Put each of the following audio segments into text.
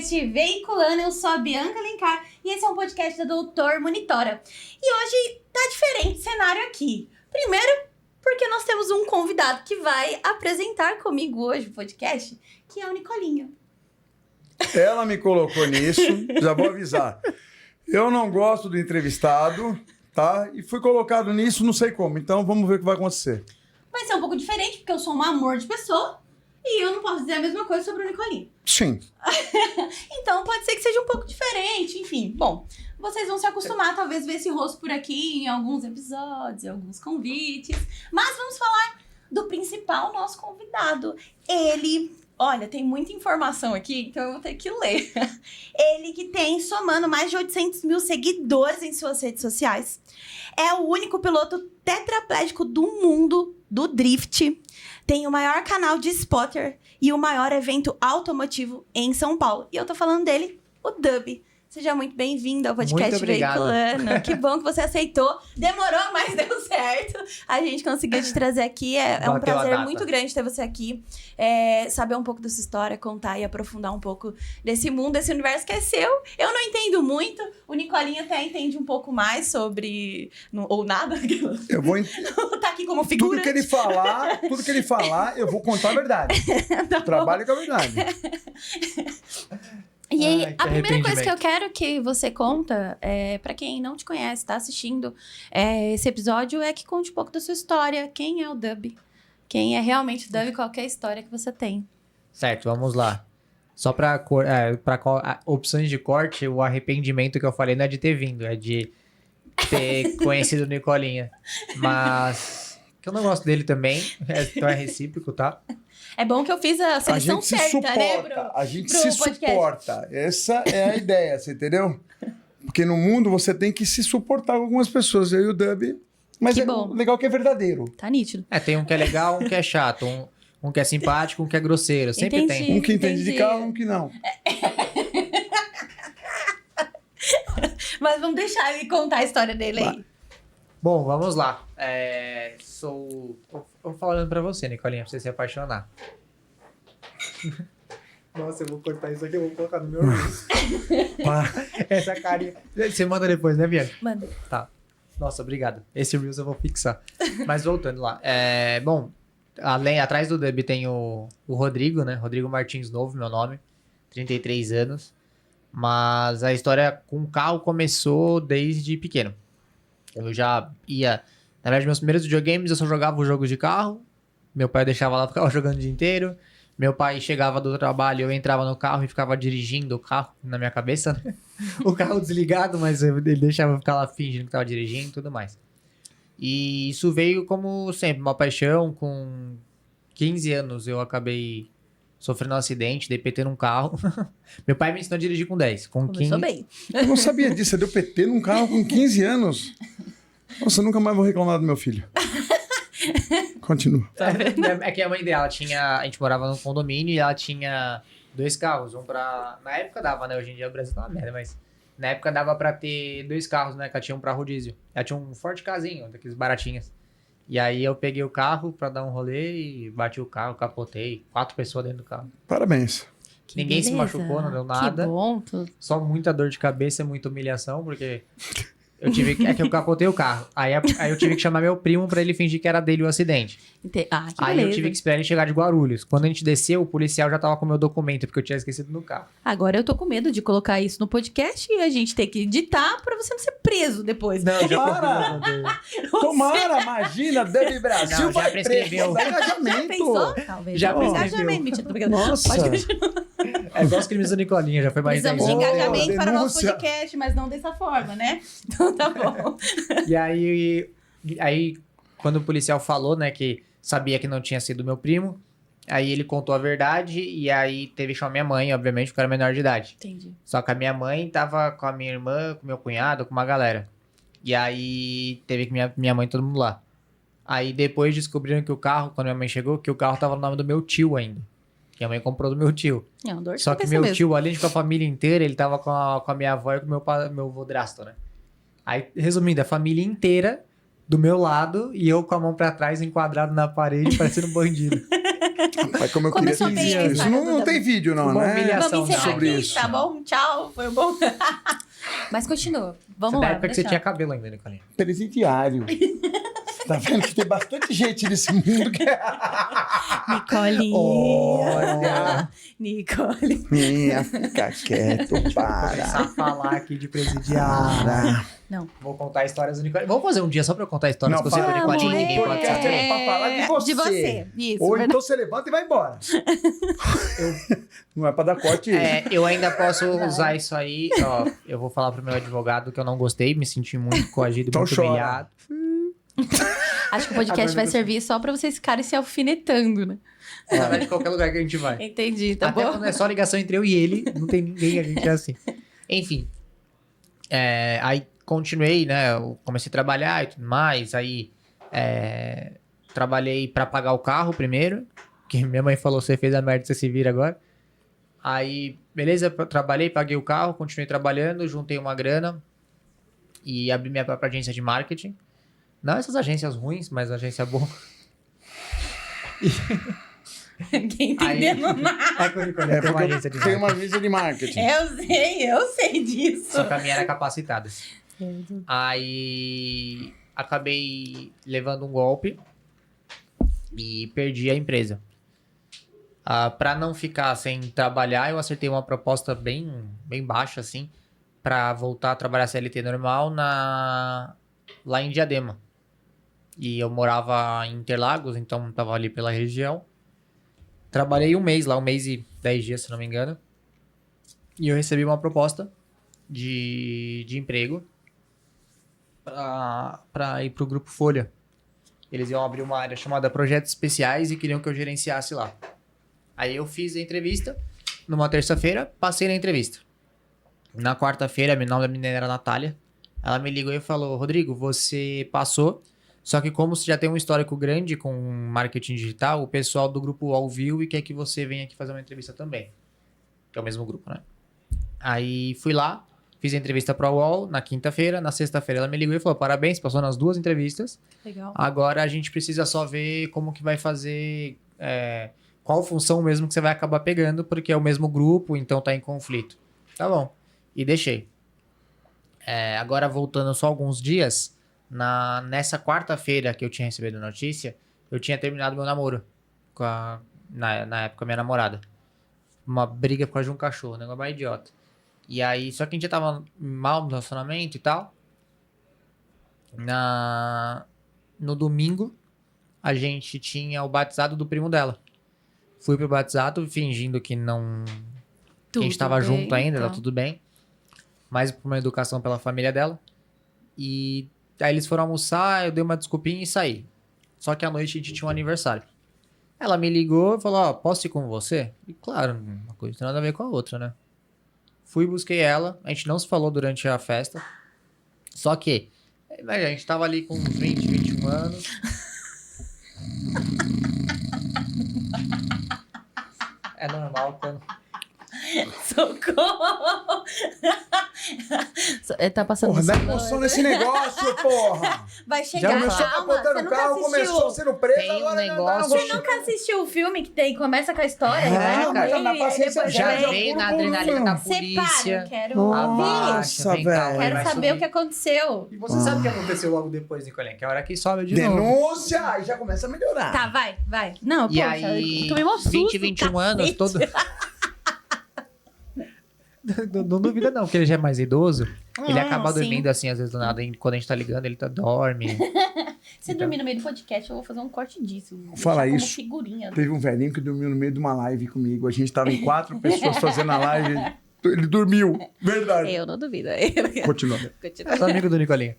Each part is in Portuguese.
podcast Veiculando. Eu sou a Bianca Alencar e esse é um podcast da Doutor Monitora. E hoje tá diferente o cenário aqui. Primeiro, porque nós temos um convidado que vai apresentar comigo hoje o podcast, que é o Nicolinha. Ela me colocou nisso, já vou avisar. Eu não gosto do entrevistado, tá? E fui colocado nisso, não sei como. Então vamos ver o que vai acontecer. Vai ser um pouco diferente, porque eu sou um amor de pessoa e eu não posso dizer a mesma coisa sobre o Nicolinha. Sim. Então pode ser que seja um pouco diferente, enfim. Bom, vocês vão se acostumar, talvez, ver esse rosto por aqui em alguns episódios, em alguns convites. Mas vamos falar do principal nosso convidado. Ele, olha, tem muita informação aqui, então eu vou ter que ler. Ele que tem, somando mais de 800 mil seguidores em suas redes sociais. É o único piloto tetraplégico do mundo do drift. Tem o maior canal de spotter e o maior evento automotivo em São Paulo. E eu tô falando dele, o Dub. Seja muito bem-vindo ao podcast Veiculando. Que bom que você aceitou. Demorou, mas deu certo. A gente conseguiu te trazer aqui. É um prazer muito grande ter você aqui. Saber um pouco da sua história, contar e aprofundar um pouco desse mundo, desse universo que é seu. Eu não entendo muito. O Nicolinha até entende um pouco mais sobre... ou nada. Eu vou... tá aqui como figura. Tudo que ele falar, eu vou contar a verdade. Tá Trabalho com a verdade. E aí, a primeira coisa que eu quero que você conta, pra quem não te conhece, tá assistindo esse episódio, é que conte um pouco da sua história. Quem é o Dub? Quem é realmente o Dub e qual é a história que você tem? Certo, vamos lá. Só para opções de corte, o arrependimento que eu falei não é de ter vindo, é de ter conhecido o Nicolinha. Mas que eu não gosto dele também, então é recíproco, tá? É bom que eu fiz a seleção certa, né, Bruno? A gente se suporta. Essa é a ideia, você entendeu? Porque no mundo você tem que se suportar com algumas pessoas. Eu e o Dub. Mas é legal que é verdadeiro. Tá nítido. Tem um que é legal, um que é chato, um que é simpático, um que é grosseiro. Sempre tem. Um que entende de carro, um que não. Mas vamos deixar ele contar a história dele aí. Bom, vamos lá. Vou falando pra você, Nicolinha, pra você se apaixonar. Nossa, eu vou cortar isso aqui, eu vou colocar no meu Reels. Essa carinha. Você manda depois, né, Bianca? Manda. Tá. Nossa, obrigado. Esse Reels eu vou fixar. Mas voltando lá. Bom, atrás do Dub tem o Rodrigo, né? Rodrigo Martins Novo, meu nome. 33 anos. Mas a história com o carro começou desde pequeno. Eu já ia... Na verdade, meus primeiros videogames eu só jogava os jogos de carro. Meu pai deixava lá, ficava jogando o dia inteiro. Meu pai chegava do trabalho, eu entrava no carro e ficava dirigindo o carro na minha cabeça, né? O carro desligado, mas ele deixava eu ficar lá fingindo que tava dirigindo e tudo mais. E isso veio como sempre, uma paixão. Com 15 anos eu acabei sofrendo um acidente, dei PT num carro. Meu pai me ensinou a dirigir com 10. Começou bem. Eu não sabia disso, você deu PT num carro com 15 anos. Nossa, eu nunca mais vou reclamar do meu filho. Continua. É que a mãe dela tinha... A gente morava num condomínio e ela tinha 2 carros. Um pra... Na época dava, né? Hoje em dia o Brasil tá uma merda, mas... Na época dava pra ter 2 carros, né? Que ela tinha um pra rodízio. Ela tinha um Ford Casinho, daqueles baratinhos. E aí eu peguei o carro pra dar um rolê e bati o carro, capotei. 4 pessoas dentro do carro. Parabéns. Ninguém se machucou, não deu nada. Que bom. Só muita dor de cabeça e muita humilhação, porque... É que eu capotei o carro. Aí eu tive que chamar meu primo pra ele fingir que era dele o acidente. Que aí beleza. eu tive que esperar ele chegar de Guarulhos. Quando a gente desceu, o policial já tava com o meu documento, porque eu tinha esquecido no carro. Agora eu tô com medo de colocar isso no podcast e a gente ter que editar pra você não ser preso depois. Não, Tomara, imagina, Dub Brasil não, já prescreveu. Engajamento. Pensou? Talvez. Já engajamento. Mentira, tô brincando. Nossa. Pode continuar. É igual os crimes do Nicolinha, já foi mais Precisamos de 10 anos. engajamento para o nosso denúncia. podcast, mas não dessa forma, né? Então tá bom. E aí, quando o policial falou, né, que sabia que não tinha sido meu primo, aí ele contou a verdade e aí teve que chamar minha mãe, obviamente, porque eu era menor de idade. Entendi. Só que a minha mãe tava com a minha irmã, com meu cunhado, com uma galera. E aí teve que minha mãe e todo mundo lá. Aí depois descobriram que o carro, quando minha mãe chegou, que o carro tava no nome do meu tio ainda. Que a mãe comprou do meu tio. É uma dor de Só que cabeça meu mesmo. tio, além de com a família inteira, ele tava com a minha avó e com meu vodrasto, né? Aí, resumindo, a família inteira do meu lado e eu com a mão pra trás, enquadrado na parede, parecendo um bandido. Mas como eu Começou queria bem ter a visto isso. história Não do tem vídeo, não, Uma né? humilhação. Vamos encerrar sobre aqui, isso. tá bom? Tchau, foi bom. Mas continua. Vamos Você lá. da época que você deixa. tinha cabelo ainda, Nicolinha. Presidiário. Tá vendo que tem bastante gente nesse mundo que Nicolinha. Olha. Nicole. fica quieto, Começar a falar aqui de presidiário. Para. Não. Vou contar histórias do Nicolinha. Vamos fazer um dia só pra eu contar histórias Não, que você para. do Nicolinha e ninguém pode podcast saber. é pra falar de você. De você. Isso. Ou verdade. então você levanta e vai embora. Não é pra dar corte isso. Eu ainda posso usar isso aí. Ó, eu vou falar pro meu advogado que eu não gostei, me senti muito coagido, Então muito chora. humilhado. Acho que o podcast vai servir só pra vocês ficarem se alfinetando, né? Na verdade, qualquer lugar que a gente vai. Entendi, tá Até bom? quando é só ligação entre eu e ele, não tem ninguém, a gente é assim. Enfim. Aí continuei, né? Eu comecei a trabalhar e tudo mais. Aí trabalhei pra pagar o carro primeiro. Que minha mãe falou, você fez a merda, você se vira agora. Aí, beleza, trabalhei, paguei o carro, continuei trabalhando, juntei uma grana e abri minha própria agência de marketing. Não essas agências ruins, mas agência boa. Ninguém entendendo nada. É que o Nicolinha tem uma porque agência de tem uma marketing. agência de marketing. Eu sei disso. Só que a minha era capacitada. Aí acabei levando um golpe e perdi a empresa. Pra não ficar sem trabalhar, eu acertei uma proposta bem baixa, assim, pra voltar a trabalhar CLT normal lá em Diadema. E eu morava em Interlagos, então tava ali pela região. Trabalhei um mês lá, 1 mês e 10 dias, se não me engano. E eu recebi uma proposta de emprego pra ir pro Grupo Folha. Eles iam abrir uma área chamada Projetos Especiais e queriam que eu gerenciasse lá. Aí eu fiz a entrevista numa terça-feira, passei na entrevista. Na quarta-feira, o nome da menina era Natália. Ela me ligou e falou, Rodrigo, você passou, só que como você já tem um histórico grande com marketing digital, o pessoal do grupo UOL viu e quer que você venha aqui fazer uma entrevista também. Que é o mesmo grupo, né? Aí fui lá, fiz a entrevista para o UOL na quinta-feira. Na sexta-feira ela me ligou e falou, parabéns, passou nas 2 entrevistas. Legal. Agora a gente precisa só ver como que vai fazer, qual função mesmo que você vai acabar pegando, porque é o mesmo grupo, então tá em conflito. Tá bom. E deixei. Agora voltando só alguns dias, nessa quarta-feira que eu tinha recebido a notícia, eu tinha terminado meu namoro na época, minha namorada. Uma briga por causa de um cachorro, um negócio mais idiota. E aí, só que a gente já tava mal no relacionamento e tal. No domingo, a gente tinha o batizado do primo dela. Fui pro batizado, fingindo que não... que a gente tava junto ainda, tá tudo bem. Mais por uma educação pela família dela. E aí eles foram almoçar, eu dei uma desculpinha e saí. Só que à noite a gente tinha um aniversário. Ela me ligou e falou, ó, posso ir com você? E claro, uma coisa não tem nada a ver com a outra, né? Fui, busquei ela, a gente não se falou durante a festa. Só que, a gente tava ali com uns 20, 21 anos. É normal quando... Socorro! Tá passando Porra, dá celular. emoção nesse negócio, porra. Vai Já chegar, começou calma. capotando Você o carro, nunca começou assistiu... sendo preso, Tem um agora negócio- Você nunca assistiu o filme que tem, começa com a história? É, vai cara, já na e paciência depois já vem. veio na adrenalina da polícia. Separa, quero ouvir. Nossa, Abaixa, vem cá, velho. Quero vai saber subir. o que aconteceu. E você sabe o que aconteceu logo depois, Nicolinha? Que é a hora que sobe de novo. Denúncia, aí já começa a melhorar. Tá, vai. Não, E poxa, aí, tu me mostrou 20, 21 anos, todo... Não duvida não, porque ele já é mais idoso. Ele acaba sim. dormindo assim, às vezes do nada. E quando a gente tá ligando, ele dorme. Se dormir no meio do podcast, eu vou fazer um corte disso. Fala deixar isso. Como figurinha. Teve um velhinho que dormiu no meio de uma live comigo. A gente tava em 4 pessoas fazendo a live. Ele dormiu. Verdade. Eu não duvido. Continua. É só amigo do Nicolinha.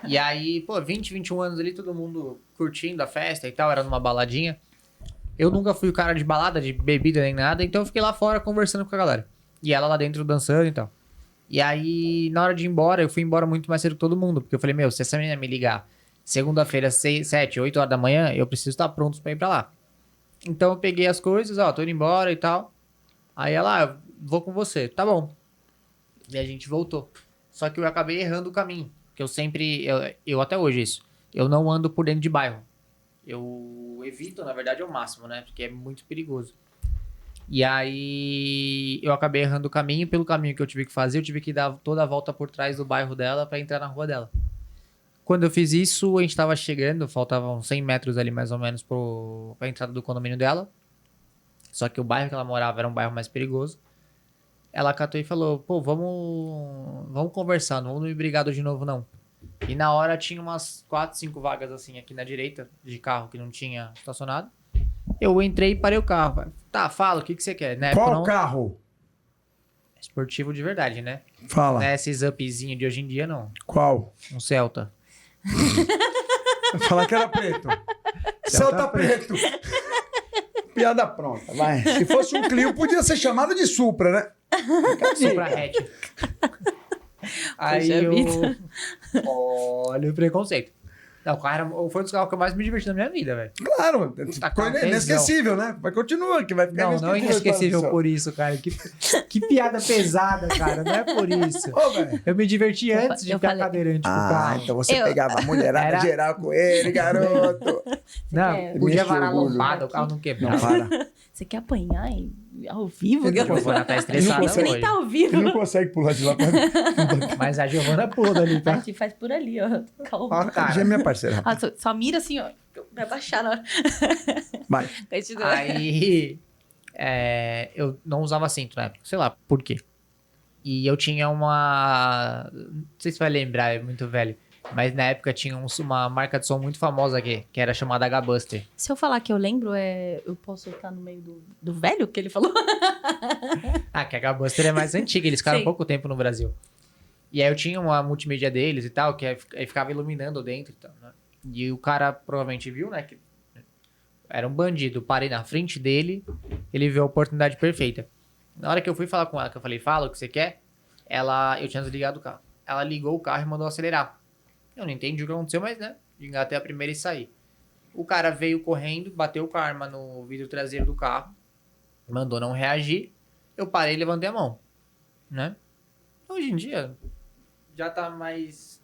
E aí, pô, 20, 21 anos ali, todo mundo curtindo a festa e tal. Era numa baladinha. Eu nunca fui o cara de balada, de bebida nem nada. Então eu fiquei lá fora conversando com a galera. E ela lá dentro dançando e tal. E aí, na hora de ir embora, eu fui embora muito mais cedo que todo mundo. Porque eu falei, meu, se essa menina me ligar segunda-feira, 6, 7, 8 horas da manhã, eu preciso estar pronto pra ir pra lá. Então eu peguei as coisas, ó, tô indo embora e tal. Aí ela, eu vou com você, tá bom. E a gente voltou. Só que eu acabei errando o caminho. Que eu sempre, eu até hoje isso, eu não ando por dentro de bairro. eu evito, na verdade, ao máximo, né? Porque é muito perigoso. E aí eu acabei errando o caminho. Pelo caminho que eu tive que fazer, eu tive que dar toda a volta por trás do bairro dela pra entrar na rua dela. Quando eu fiz isso, a gente tava chegando, faltavam 100 metros ali mais ou menos pra entrada do condomínio dela. Só que o bairro que ela morava era um bairro mais perigoso. Ela catou e falou, pô, vamos conversar, não vamos me brigar de novo não. E na hora tinha umas 4, 5 vagas assim aqui na direita de carro que não tinha estacionado. Eu entrei e parei o carro. Tá, fala, o que você quer? Né? Qual carro? Esportivo de verdade, né? Fala. Não é esses upzinhos de hoje em dia, não. Qual? Um Celta. Falar que era preto. Celta preto. Piada pronta, vai. Se fosse um Clio, podia ser chamado de Supra, né? Supra hatch. Aí eu... Olha o preconceito. Não, o carro foi um dos carros que eu mais me diverti na minha vida, velho. Claro, Tá coisa inesquecível, né? Mas continua, que vai ficar Não é inesquecível por isso, cara. Que piada pesada, cara. Não é por isso. Ô, velho. Eu me diverti antes de ficar cadeirante com o carro. Então você pegava a mulherada geral com ele, garoto. Não, podia varar lombada, o carro não quebrava. Não, para. Você quer apanhar ao vivo? A Giovana tá estressada Você nem hoje. tá ao vivo. Ele não consegue pular de lá pra... Mas a Giovana pula ali, A tá? gente faz por ali, ó. Calma. Ó, cara. Já é minha parceira. Ah, só mira assim, ó. Vai baixar na hora. Vai. Continua. Aí eu não usava cinto na época, sei lá por quê. E eu tinha uma... Não sei se vai lembrar, é muito velho. Mas na época tinha uma marca de som muito famosa aqui, que era chamada H-Buster. Se eu falar que eu lembro, eu posso estar no meio do velho que ele falou? Ah, que a H-Buster é mais antiga, eles ficaram Sim. pouco tempo no Brasil. E aí eu tinha uma multimídia deles e tal, que aí ficava iluminando dentro e tal, né? E o cara provavelmente viu, né, que era um bandido. Parei na frente dele, ele viu a oportunidade perfeita. Na hora que eu fui falar com ela, que eu falei, fala o que você quer, eu tinha desligado o carro. Ela ligou o carro e mandou acelerar. Eu não entendi o que aconteceu, mas, né, engatei a primeira e saí. O cara veio correndo, bateu com a arma no vidro traseiro do carro, mandou não reagir. Eu parei e levantei a mão, né? Hoje em dia, já tá mais...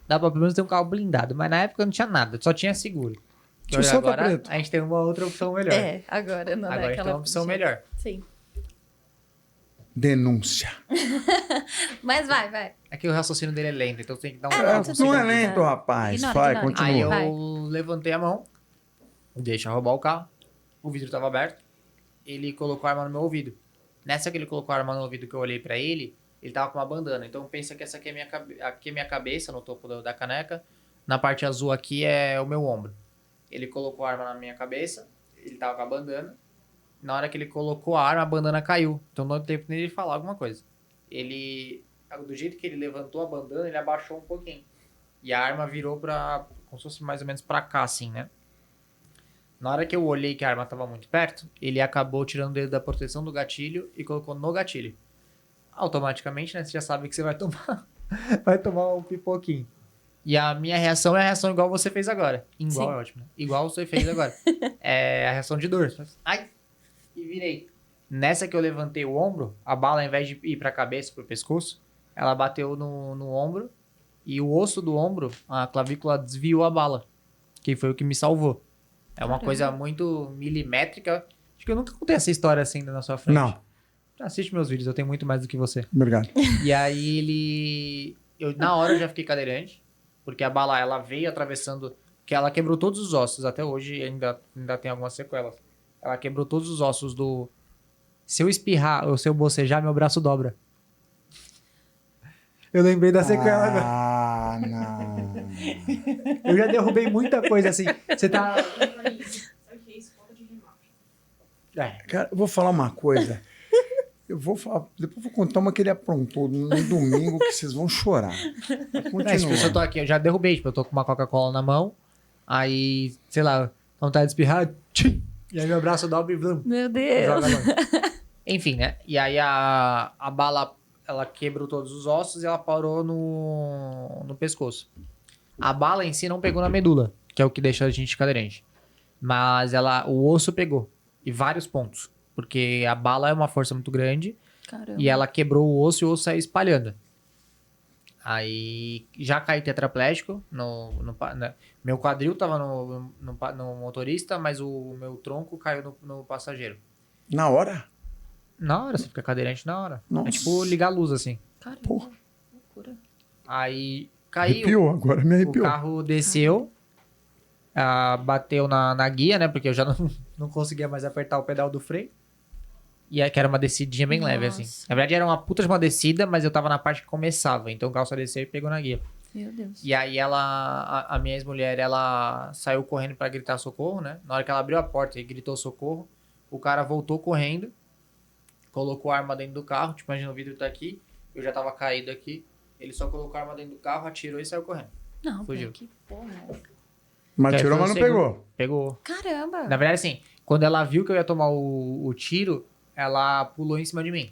Dá pra pelo menos ter um carro blindado, mas na época não tinha nada, só tinha seguro. Tinha o Celta Agora preto. a gente tem uma outra opção melhor. Agora não Agora a gente tem uma opção melhor. Sim. Denúncia. Mas vai. É que o raciocínio dele é lento, então tem que dar um... Não é lento, rapaz. Ignora, Vai, ignora. Aí continua. eu levantei a mão, deixa eu roubar o carro, o vidro tava aberto, ele colocou a arma no meu ouvido. Nessa que ele colocou a arma no ouvido que eu olhei pra ele tava com uma bandana. Então pensa que essa aqui é minha cabeça, no topo da caneca, na parte azul aqui é o meu ombro. Ele colocou a arma na minha cabeça, ele tava com a bandana. Na hora que ele colocou a arma, a bandana caiu. Então não deu tempo nem de falar alguma coisa. Do jeito que ele levantou a bandana, ele abaixou um pouquinho. E a arma virou como se fosse mais ou menos pra cá, assim, né? Na hora que eu olhei que a arma tava muito perto, ele acabou tirando o dedo da proteção do gatilho e colocou no gatilho. Automaticamente, né? Você já sabe que você vai tomar um pipoquinho. E a minha reação é a reação igual você fez agora. Igual Sim. é ótimo, né? Igual você fez agora. É a reação de dor. Ai! E virei. Nessa que eu levantei o ombro, a bala, ao invés de ir pra cabeça, pro pescoço, ela bateu no ombro. E o osso do ombro, a clavícula desviou a bala. Que foi o que me salvou. É uma coisa muito milimétrica. Acho que eu nunca contei essa história assim na sua frente. Não. Assiste meus vídeos, eu tenho muito mais do que você. Obrigado. E aí na hora eu já fiquei cadeirante. Porque a bala, ela veio atravessando... Que ela quebrou todos os ossos. Até hoje ainda tem algumas sequelas. Ela quebrou todos os ossos do... Se eu espirrar ou se eu bocejar, meu braço dobra. Eu lembrei da sequela agora. Ah, não. Eu já derrubei muita coisa assim. Você tá... Cara, eu vou falar uma coisa. Depois eu vou contar uma que ele aprontou no domingo que vocês vão chorar. Não, eu tô aqui, eu já derrubei. Tipo, eu tô com uma Coca-Cola na mão. Aí, sei lá, vontade de espirrar. Tchim, e aí meu braço dobra e blum, Meu Deus. joga longe. Enfim, né? E aí a bala, ela quebrou todos os ossos e ela parou no pescoço. A bala em si não pegou na medula, que é o que deixa a gente cadeirante. Mas o osso pegou. E vários pontos. Porque a bala é uma força muito grande. Caramba. E ela quebrou o osso e o osso saiu espalhando. Aí já caí tetraplégico. Meu quadril tava no motorista, mas o meu tronco caiu no passageiro. Na hora? Na hora, você fica cadeirante na hora. Nossa. É tipo ligar a luz, assim. Caramba, Porra. loucura. Aí caiu. Arrepiou, agora me O arrepiou. carro desceu, bateu na guia, né? Porque eu já não conseguia mais apertar o pedal do freio. E aí que era uma descidinha bem leve, assim. Nossa. Na verdade era uma puta de uma descida, mas eu tava na parte que começava. Então o carro só desceu e pegou na guia. Meu Deus. E aí a minha ex-mulher, ela saiu correndo pra gritar socorro, né? Na hora que ela abriu a porta e gritou socorro, o cara voltou correndo, colocou a arma dentro do carro. Tipo, imagina, o vidro tá aqui, eu já tava caído aqui. Ele só colocou a arma dentro do carro, atirou e saiu correndo. Não, Fugiu. que porra. Mas Que aí tirou, foi mas o não segundo. pegou. Pegou. Caramba. Na verdade, assim, quando ela viu que eu ia tomar o tiro, ela pulou em cima de mim.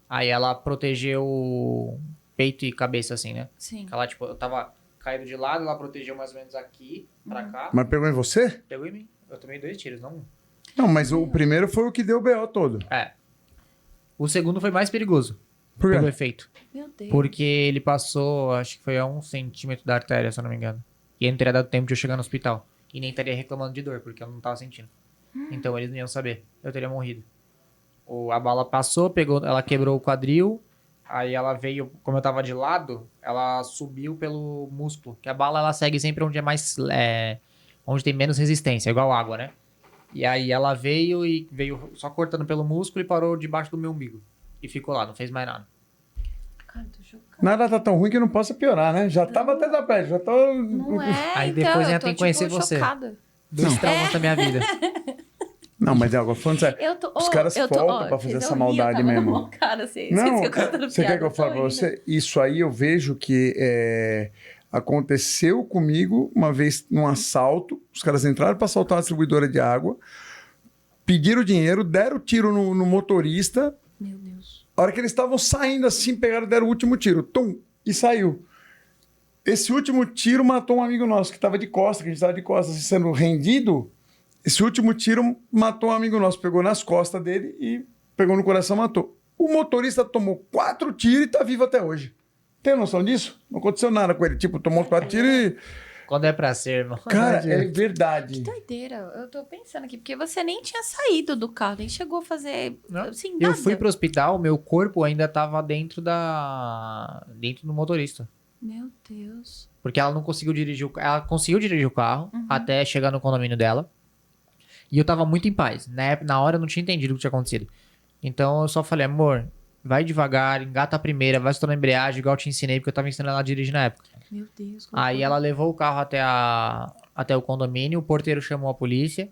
Aí ela protegeu o peito e cabeça, assim, né? Sim. Ela, tipo, eu tava caído de lado, ela protegeu mais ou menos aqui, pra cá. Mas pegou em você? Pegou em mim. Eu tomei 2 tiros, não um. Não, mas o primeiro foi o que deu o BO todo. É. O segundo foi mais perigoso, Por pelo quê? efeito. Meu Deus. Porque ele passou, acho que foi a 1 centímetro da artéria, se eu não me engano. E ele não teria dado tempo de eu chegar no hospital. E nem estaria reclamando de dor, porque eu não tava sentindo. Então eles não iam saber. Eu teria morrido. A bala passou, ela quebrou o quadril. Aí ela veio, como eu tava de lado, ela subiu pelo músculo. Que a bala, ela segue sempre onde é mais... onde tem menos resistência, igual água, né? E aí ela veio só cortando pelo músculo e parou debaixo do meu umbigo. E ficou lá, não fez mais nada. Cara, tô chocada. Nada tá tão ruim que não possa piorar, né? Já tava até da pele, já tô... Não é, Aí então, depois eu ainda tô, tem que conhecer tipo, você. chocada. 2 traumas da minha vida. Não, mas é algo falando sério. Eu tô, Os caras voltam pra fazer essa maldade mesmo. Não, cara, você Não, esqueceu que eu tô dando você quer piada, que eu tô fale pra rindo. você? Isso aí eu vejo que aconteceu comigo uma vez num assalto. Os caras entraram para assaltar uma distribuidora de água, pediram dinheiro, deram tiro no motorista. Meu Deus. A hora que eles estavam saindo assim, deram o último tiro. Tum, e saiu. Esse último tiro matou um amigo nosso que estava de costas, que a gente estava de costas assim, sendo rendido. Esse último tiro matou um amigo nosso, pegou nas costas dele e pegou no coração, matou. O motorista tomou 4 tiros e tá vivo até hoje. Tem noção disso? Não aconteceu nada com ele. Tipo, tomou 4 tiros e... Quando é pra ser, irmão. Cara, Não é adianta. verdade. Doideira. Eu tô pensando aqui, porque você nem tinha saído do carro, nem chegou a fazer, Não. assim, nada. Eu fui pro hospital, meu corpo ainda tava dentro do motorista. Meu Deus. Porque ela não conseguiu dirigir o carro. Ela conseguiu dirigir o carro até chegar no condomínio dela. E eu tava muito em paz. Na hora eu não tinha entendido o que tinha acontecido. Então eu só falei, amor, vai devagar, engata a primeira, vai estourar a embreagem, igual eu te ensinei, porque eu tava ensinando ela a dirigir na época. Meu Deus. que Aí loucura. ela levou o carro até o condomínio, o porteiro chamou a polícia.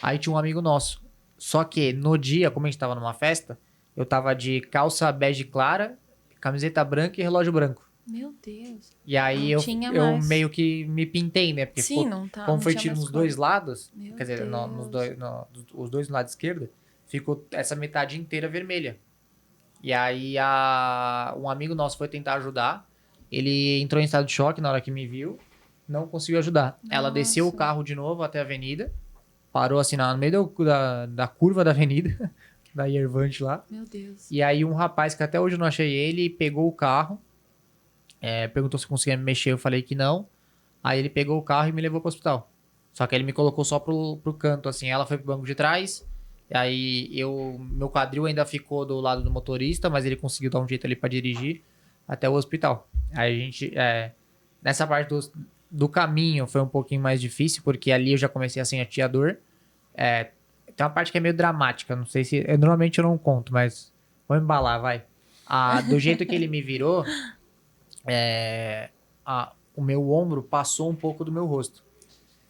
Aí tinha um amigo nosso. Só que no dia, como a gente tava numa festa, eu tava de calça bege clara, camiseta branca e relógio branco. Meu Deus. E aí Não tinha eu mais. meio que me pintei, né? Porque Sim, não tá. como não foi tinha tiro mais nos como. 2 lados, Meu quer dizer, nos Deus. os dois no lado esquerdo, ficou essa metade inteira vermelha. E aí um amigo nosso foi tentar ajudar. Ele entrou em estado de choque na hora que me viu. Não conseguiu ajudar. Ela desceu o Nossa. carro de novo até a avenida. Parou assim no meio da curva da avenida. Da Yervante lá. Meu Deus. E aí um rapaz que até hoje eu não achei ele, pegou o carro. Perguntou se conseguia me mexer, eu falei que não. Aí ele pegou o carro e me levou pro hospital. Só que ele me colocou só pro canto, assim. Ela foi pro banco de trás. E aí meu quadril ainda ficou do lado do motorista, mas ele conseguiu dar um jeito ali pra dirigir até o hospital. Aí a gente, nessa parte do caminho foi um pouquinho mais difícil, porque ali eu já comecei a sentir a dor. Tem uma parte que é meio dramática, não sei se... normalmente eu não conto, mas vou embalar, vai. Do jeito que ele me virou, o meu ombro passou um pouco do meu rosto.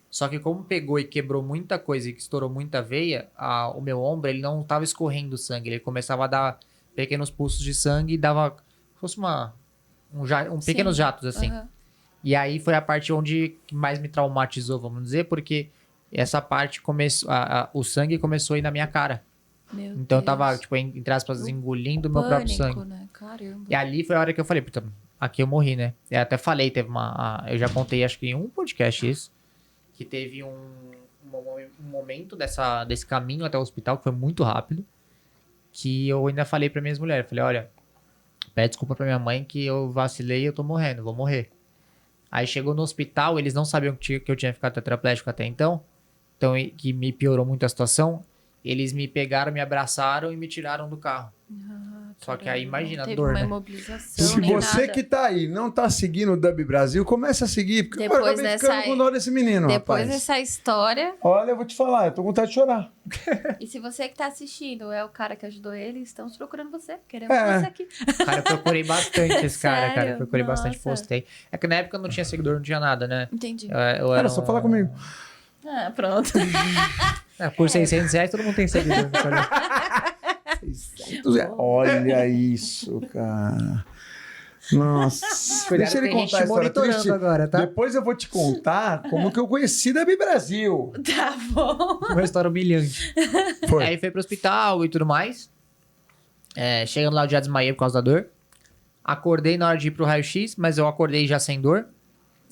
Só que como pegou e quebrou muita coisa e que estourou muita veia, o meu ombro ele não estava escorrendo sangue. Ele começava a dar pequenos pulsos de sangue e dava... como se fosse pequenos Sim. jatos, assim. Aham. E aí foi a parte onde mais me traumatizou, vamos dizer, porque essa parte começou... o sangue começou a ir na minha cara. Meu Então eu tava, Deus. tipo, entre aspas, O engolindo o meu próprio Pânico, sangue. né? Caramba. E ali foi a hora que eu falei, puta, aqui eu morri, né? Eu até falei, teve eu já contei, acho que em um podcast isso, que teve um momento desse caminho até o hospital, que foi muito rápido, que eu ainda falei pra minhas mulheres, falei, olha, Pede desculpa pra minha mãe que eu vacilei e eu tô morrendo, vou morrer. Aí chegou no hospital, eles não sabiam que eu tinha ficado tetraplégico até então, que me piorou muito a situação. Eles me pegaram, me abraçaram e me tiraram do carro. Só que aí imagina a Teve dor, uma né? imobilização, Se nem você nada. que tá aí não tá seguindo o Dub Brasil, começa a seguir. Porque Depois eu acabei dessa ficando aí- com dó desse menino, Depois rapaz. dessa história, Olha, eu vou te falar, eu tô com vontade de chorar. e se você que tá assistindo é o cara que ajudou ele, estamos procurando você. Queremos É. você aqui. Cara, eu procurei bastante esse cara, cara. Eu Sério? procurei bastante, Nossa. postei. É que na época eu não tinha seguidor, não tinha nada, né? Entendi. Eu Cara, era só fala comigo. Ah, pronto. Por R$600 todo mundo tem seguidor. Olha isso, cara. Nossa. Cuidado, Deixa ele tem gente contar a história monitorando triste. agora, tá? Depois eu vou te contar como que eu conheci Dub Brasil. Tá bom. Uma história humilhante. Foi. Aí foi pro hospital e tudo mais. Chegando lá eu já desmaiei por causa da dor. Acordei na hora de ir pro raio-x, mas eu acordei já sem dor.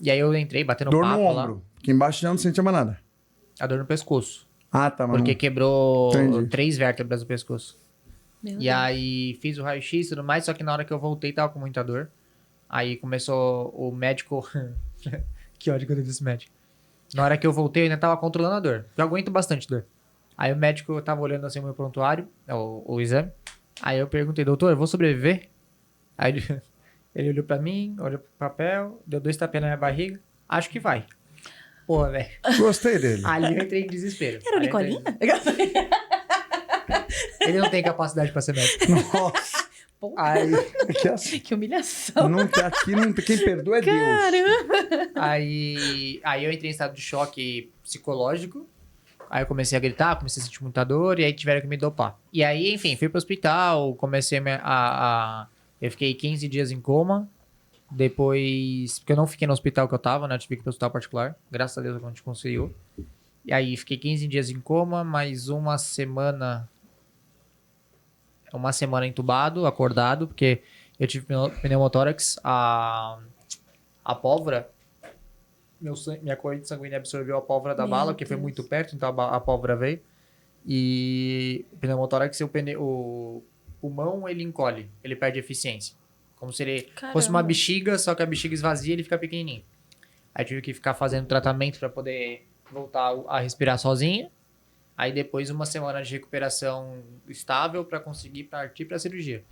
E aí eu entrei batendo Dor papo no lá. ombro. Aqui embaixo já não sentia mais nada. A dor no pescoço. Ah, tá, mano. Porque quebrou Entendi. 3 vértebras do pescoço. Meu E aí fiz o raio-x e tudo mais, só que na hora que eu voltei tava com muita dor. Aí começou o médico... Que ódio que eu tenho desse médico. Na hora que eu voltei eu ainda tava controlando a dor. Eu aguento bastante dor. Aí o médico tava olhando assim o meu prontuário, o exame. Aí eu perguntei, doutor, eu vou sobreviver? Aí ele olhou pra mim, olhou pro papel, deu 2 tapinhas na minha barriga. Acho que vai. Porra, velho. Gostei dele. Ali eu entrei em desespero. Era o Aí eu entrei- Nicolinha? Ele não tem capacidade pra ser médico. Nossa. Aí, Que, assim, Que humilhação. não, aqui não, quem perdoa é Deus. Caramba. aí eu entrei em estado de choque psicológico. Aí eu comecei a gritar, comecei a sentir muita dor, e aí tiveram que me dopar. E aí, enfim, fui pro hospital, comecei eu fiquei 15 dias em coma. Depois, porque eu não fiquei no hospital que eu tava, né? Eu tive que ir pro hospital particular. Graças a Deus a gente conseguiu. E aí fiquei 15 dias em coma, mais uma semana entubado, acordado, porque eu tive pneumotórax, a pólvora, minha corrente sanguínea absorveu a pólvora da Meu bala, porque foi Deus. muito perto, então a pólvora veio. E o pneumotórax, o pulmão, ele encolhe, ele perde eficiência. Como se ele fosse uma Caramba. bexiga, só que a bexiga esvazia e ele fica pequenininho. Aí tive que ficar fazendo tratamento para poder voltar a respirar sozinho. Aí depois uma semana de recuperação estável para conseguir partir para cirurgia.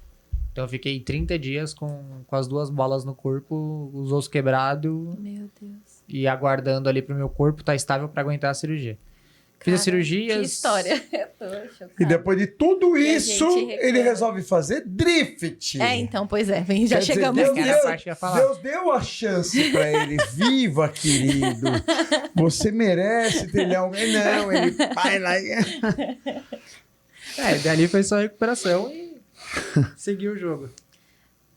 Então eu fiquei 30 dias com as 2 bolas no corpo, os ossos quebrados Meu Deus. e aguardando ali pro meu corpo estar estável para aguentar a cirurgia. Fiz as Cara, cirurgias. Que história. Eu tô chocada. E depois de tudo E a isso, gente reclama. ele resolve fazer drift. É, então, pois é. Vem, já Quer dizer, chegamos Deus, que era nisso. a parte que eu ia falar. Deus deu a chance pra ele. Viva, querido. Você merece ter alguém. Não, ele vai lá. Dali foi só recuperação e seguiu o jogo.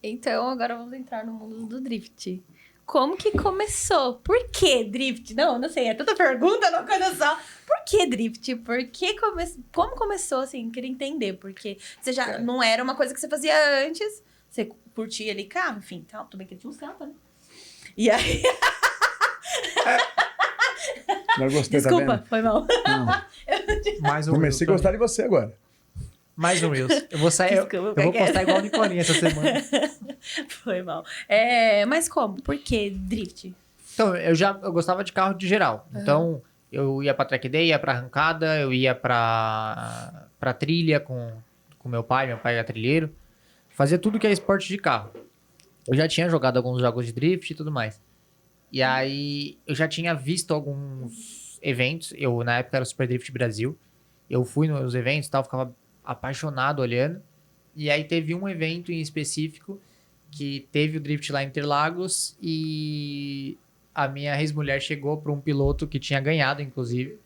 Então, agora vamos entrar no mundo do drift. Como que começou? Por que drift? Não sei, é tanta pergunta numa coisa só. Por que drift? Como começou, assim, queria entender. Porque você já não era uma coisa que você fazia antes. Você curtia ali carro, enfim, tal. Tudo bem que ele tinha uns carros, né? E aí... Não gostei, Desculpa, tá foi mal. vendo? Não. Mais um Comecei a Reels gostar de você agora. Mais um Reels. Eu vou sair, Desculpa, eu vou postar igual o Nicolinha essa semana. Foi mal. Mas como? Por que drift? Então, eu gostava de carro de geral. Então, eu ia pra track day, ia pra arrancada, eu ia pra trilha com meu pai é trilheiro. Fazia tudo que é esporte de carro. Eu já tinha jogado alguns jogos de drift e tudo mais. E aí, eu já tinha visto alguns eventos. Na época era o Super Drift Brasil. Eu fui nos eventos e tal, ficava apaixonado olhando. E aí teve um evento em específico que teve o drift lá em Interlagos e a minha ex-mulher chegou para um piloto que tinha ganhado, inclusive.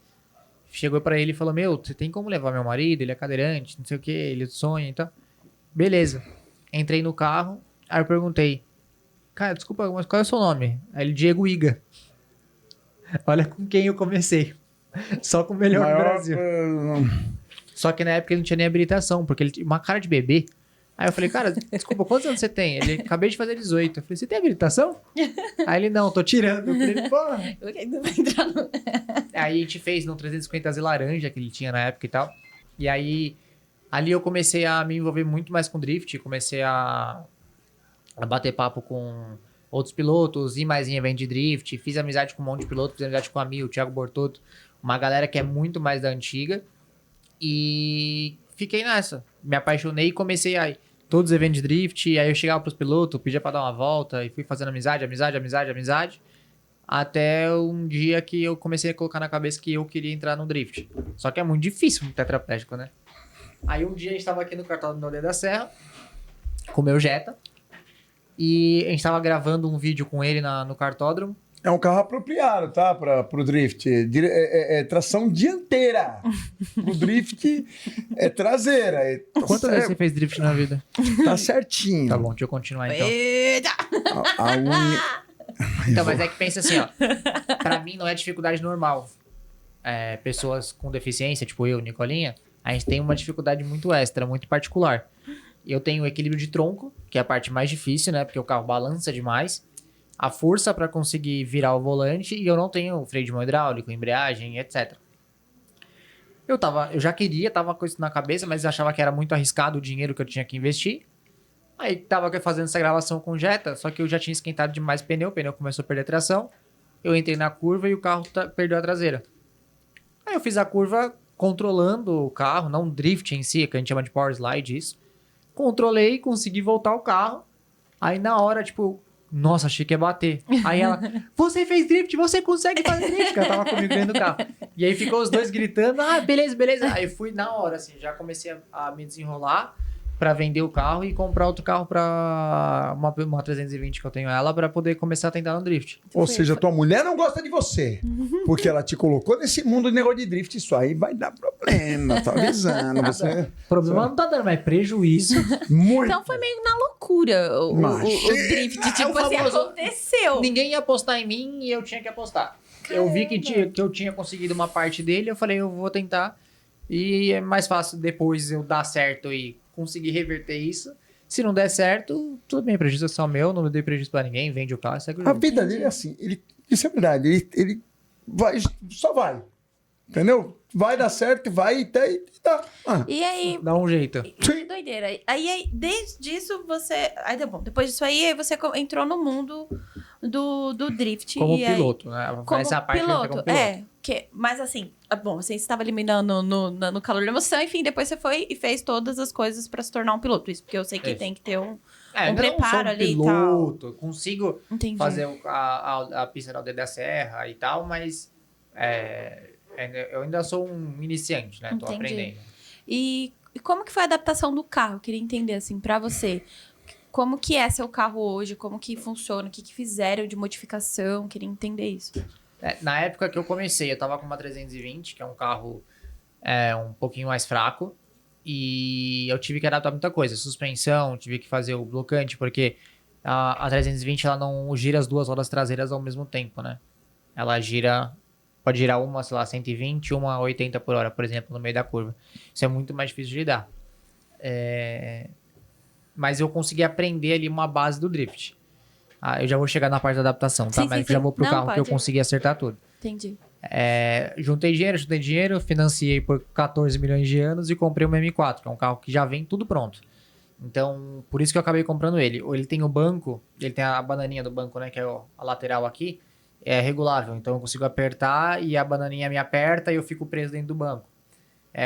Chegou para ele e falou, você tem como levar meu marido? Ele é cadeirante, não sei o que, ele sonha e tal. Beleza. Entrei no carro, aí eu perguntei, cara, desculpa, mas qual é o seu nome? Aí ele, Diego Iga. Olha com quem eu comecei. Só com o melhor do Brasil. Só que na época ele não tinha nem habilitação, porque ele tinha uma cara de bebê. Aí eu falei, cara, desculpa, quantos anos você tem? Ele, acabei de fazer 18. Eu falei, você tem habilitação? Aí ele, não, tô tirando. Eu falei, porra. Eu ainda vou entrar no... Aí a gente fez no 350Z laranja que ele tinha na época e tal. E aí, ali eu comecei a me envolver muito mais com drift. Comecei a a bater papo com outros pilotos, ir mais em evento de drift, fiz amizade com um monte de piloto, fiz amizade com a Mil, o Thiago Bortotto, uma galera que é muito mais da antiga, e fiquei nessa, me apaixonei e comecei a ir todos os eventos de drift, aí eu chegava pros pilotos, pedia pra dar uma volta, e fui fazendo amizade, até um dia que eu comecei a colocar na cabeça que eu queria entrar no drift, só que é muito difícil um tetraplégico, né? Aí um dia a gente tava aqui no cartódromo do Aldeia da Serra, com o meu Jetta, e a gente tava gravando um vídeo com ele no cartódromo. É um carro apropriado, tá? Pro drift. É tração dianteira. Pro drift é traseira. Quantas vezes você fez drift na vida? Tá certinho. Tá bom, deixa eu continuar então. Eita! Então, mas é que pensa assim, ó. Pra mim não é dificuldade normal. Pessoas com deficiência, tipo eu, Nicolinha, a gente tem uma dificuldade muito extra, muito particular. Eu tenho o equilíbrio de tronco, que é a parte mais difícil, né? Porque o carro balança demais. A força para conseguir virar o volante e eu não tenho freio de mão hidráulico, embreagem, etc. Eu tava com isso na cabeça, mas achava que era muito arriscado o dinheiro que eu tinha que investir. Aí tava fazendo essa gravação com Jetta, só que eu já tinha esquentado demais o pneu começou a perder tração. Eu entrei na curva e o carro perdeu a traseira. Aí eu fiz a curva controlando o carro, não drift em si, que a gente chama de power slide, isso. Controlei, consegui voltar o carro. Aí na hora, tipo, nossa, achei que ia bater. Aí ela, você fez drift, você consegue fazer drift. Ela tava comigo dentro do carro. E aí ficou os dois gritando, beleza, beleza. Aí fui na hora, assim, já comecei a me desenrolar pra vender o carro e comprar outro carro pra uma 320 que eu tenho ela pra poder começar a tentar no drift. Ou seja, tua mulher não gosta de você. Porque ela te colocou nesse mundo de negócio de drift. Isso aí vai dar problema. Tô avisando. Você... O problema não tá dando, mas prejuízo. Muito. Então foi meio na loucura o drift. Tipo assim, aconteceu. Ninguém ia apostar em mim e eu tinha que apostar. Eu vi que eu tinha conseguido uma parte dele, eu falei, eu vou tentar. E é mais fácil depois eu dar certo e conseguir reverter isso. Se não der certo, tudo bem, prejuízo é só meu, não dei prejuízo pra ninguém, vende o carro, segue o A jogo. vida dele é assim. Isso é verdade. Ele vai, só vai. Entendeu? Vai dar certo, vai e tá. E aí... Dá um jeito. Que doideira. Aí, desde isso, você... Aí, tá bom. Depois disso aí, você entrou no mundo do drift. Como e piloto, né? Como Essa parte piloto, como piloto. Mas assim, bom, você estava eliminando no calor da emoção, enfim, depois você foi e fez todas as coisas pra se tornar um piloto. Isso porque eu sei que tem que ter um preparo ali piloto, e tal. consigo Entendi. fazer a pista da Aldeia da Serra e tal, mas eu ainda sou um iniciante, né? Tô Entendi. aprendendo. E como que foi a adaptação do carro? Eu queria entender, assim, pra você. Como que é seu carro hoje? Como que funciona? O que fizeram de modificação? Eu queria entender isso. Na época que eu comecei, eu tava com uma 320, que é um carro um pouquinho mais fraco, e eu tive que adaptar muita coisa. Suspensão, tive que fazer o blocante, porque a 320 ela não gira as duas rodas traseiras ao mesmo tempo, né? Ela pode girar uma, sei lá, 120, uma 80 por hora, por exemplo, no meio da curva. Isso é muito mais difícil de lidar. Mas eu consegui aprender ali uma base do drift. Eu já vou chegar na parte da adaptação, tá? Sim, Mas sim, já vou pro não, carro que eu pode. consegui acertar tudo. Entendi. Juntei dinheiro, financiei por 14 milhões de anos e comprei uma M4, que é um carro que já vem tudo pronto. Então, por isso que eu acabei comprando ele. Ele tem o banco, ele tem a bananinha do banco, né? Que é a lateral aqui. É regulável, então eu consigo apertar e a bananinha me aperta e eu fico preso dentro do banco.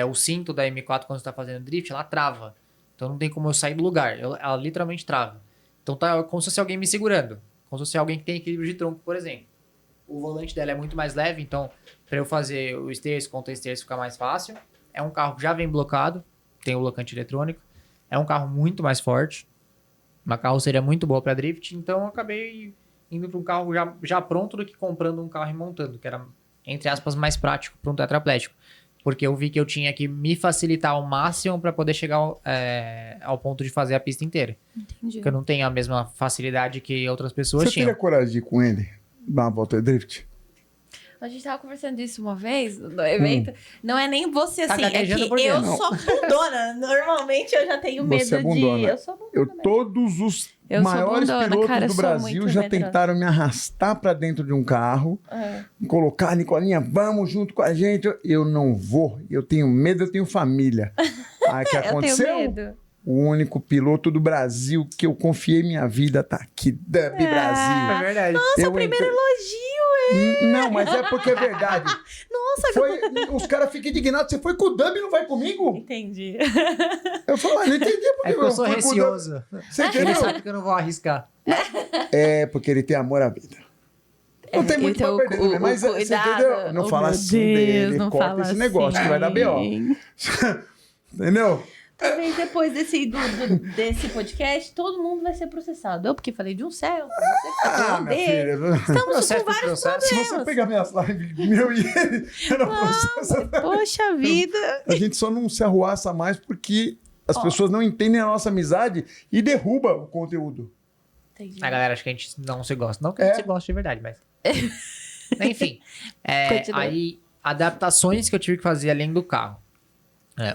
O cinto da M4, quando você tá fazendo drift, ela trava. Então não tem como eu sair do lugar, ela literalmente trava. Então tá como se fosse alguém me segurando. Como se fosse alguém que tem equilíbrio de tronco, por exemplo. O volante dela é muito mais leve, então para eu fazer o esterço contra o esterço fica mais fácil. É um carro que já vem blocado, tem o blocante eletrônico. É um carro muito mais forte. Uma carroceria muito boa para drift, então eu acabei indo para um carro já pronto do que comprando um carro e montando, que era, entre aspas, mais prático para um tetraplégico. Porque eu vi que eu tinha que me facilitar ao máximo para poder chegar ao ponto de fazer a pista inteira. Entendi. Porque eu não tenho a mesma facilidade que outras pessoas Você tinham. teria coragem de ir com ele? Dar uma volta de drift? A gente tava conversando disso uma vez no evento. Não é nem você Tá assim, é gaguejando que por quê? eu Não. sou bundona. Normalmente eu já tenho medo Você é bundona. de... Eu sou bundona mesmo. Todos os Eu sou maiores bundona, pilotos cara, eu do sou Brasil muito já medrosa. tentaram me arrastar pra dentro de um carro, colocar, Nicolinha, vamos junto com a gente. Eu não vou, eu tenho medo, eu tenho família. Aí o que Eu tenho aconteceu? medo. O único piloto do Brasil que eu confiei minha vida tá aqui. Dub Brasil. É verdade. Nossa, Eu primeiro entrei- elogio, Não, mas é porque é verdade. Nossa, Os caras ficam indignados. Você foi com o Dub e não vai comigo? entendi. Eu falo, não entendi porque É que eu sou fui com o Dub. receoso. Você Ele entendeu? sabe que eu não vou arriscar. É, porque ele tem amor à vida. Não tem muito Então, pra perder, né? Mas você cuidado. entendeu? Não Oh, fala meu assim Deus, dele, não corta fala esse negócio assim. que vai dar B.O. Entendeu? Talvez depois desse podcast, todo mundo vai ser processado. Eu porque falei de um céu, você que tá falando minha dele. filha. Estamos Processo com por vários processo. Se você problemas. pegar minhas lives, meu e ele, eu não processo. Poxa vida. A gente só não se arruaça mais porque as pessoas não entendem a nossa amizade e derruba o conteúdo. Entendi. A galera acha que a gente não se gosta. Não que a gente se gosta de verdade, mas... Enfim. Continua. Aí, adaptações que eu tive que fazer além do carro.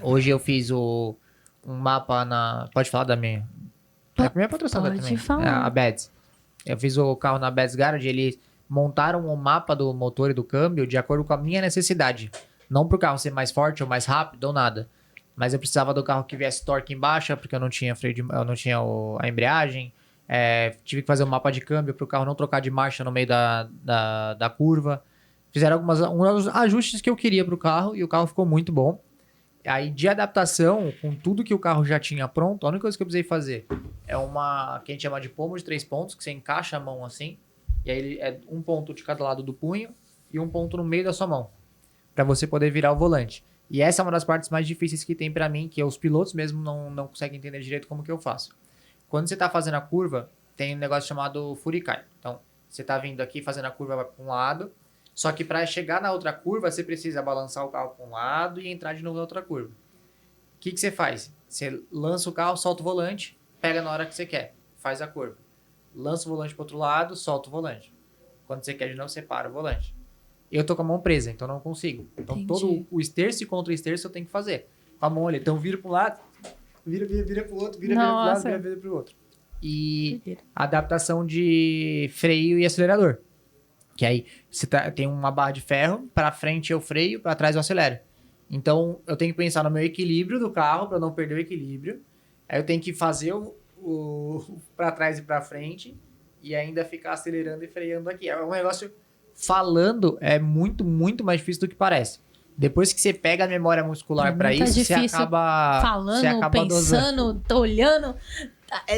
Hoje eu fiz um mapa na... Pode falar da minha... É a minha patrocinadora Pode também. falar. A Beds. Eu fiz o carro na Beds Garage. Eles montaram um mapa do motor e do câmbio de acordo com a minha necessidade. Não pro carro ser mais forte ou mais rápido ou nada. Mas eu precisava do carro que viesse torque em baixa, porque eu não tinha freio eu não tinha a embreagem. Tive que fazer um mapa de câmbio para o carro não trocar de marcha no meio da curva. Fizeram alguns ajustes que eu queria para o carro e o carro ficou muito bom. Aí, de adaptação, com tudo que o carro já tinha pronto, a única coisa que eu precisei fazer é uma que a gente chama de pomo de 3 pontos, que você encaixa a mão assim, e aí ele é um ponto de cada lado do punho e um ponto no meio da sua mão, para você poder virar o volante. E essa é uma das partes mais difíceis que tem para mim, que os pilotos mesmo não conseguem entender direito como que eu faço. Quando você está fazendo a curva, tem um negócio chamado furicai. Então, você está vindo aqui fazendo a curva para um lado, só que para chegar na outra curva, você precisa balançar o carro para um lado e entrar de novo na outra curva. O que você faz? Você lança o carro, solta o volante, pega na hora que você quer, faz a curva. Lança o volante para o outro lado, solta o volante. Quando você quer de novo, você para o volante. Eu tô com a mão presa, então não consigo. Então Entendi. todo o esterço e contra o esterço eu tenho que fazer. Com a mão ali. Então vira para um lado, vira pro outro, vira pro lado, Nossa. vira pro outro. E adaptação de freio e acelerador. Que aí você tem uma barra de ferro, para frente eu freio, para trás eu acelero. Então eu tenho que pensar no meu equilíbrio do carro para não perder o equilíbrio. Aí eu tenho que fazer o para trás e para frente e ainda ficar acelerando e freando aqui. É um negócio falando é muito, muito mais difícil do que parece. Depois que você pega a memória muscular para muito isso, você difícil acaba Falando, você acaba dosando. pensando, olhando.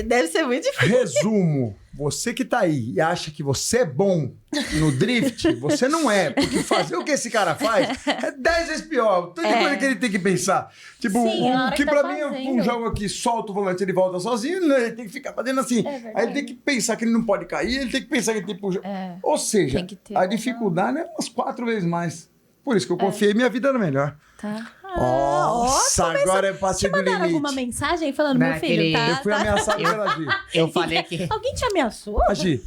Deve ser muito difícil. Resumo, você que tá aí e acha que você é bom no drift, você não é, porque fazer o que esse cara faz é 10 vezes pior. Tanta coisa que ele tem que pensar. Tipo, Sim, na hora o que que tá pra mim é um fazendo. jogo aqui, solta o volante, ele volta sozinho, né? Ele tem que ficar fazendo assim. verdade. Aí ele tem que pensar que ele não pode cair, ele tem que pensar que ele tem que puxar. Ou seja, Tem que ter a uma- dificuldade é umas 4 vezes mais. Por isso que eu confiei, minha vida era melhor. Tá. Nossa, agora eu passei do Mandaram limite. alguma mensagem falando, meu Naquele- filho, tá? Eu fui ameaçado pela Gi. Eu falei que Alguém te ameaçou? A Gi,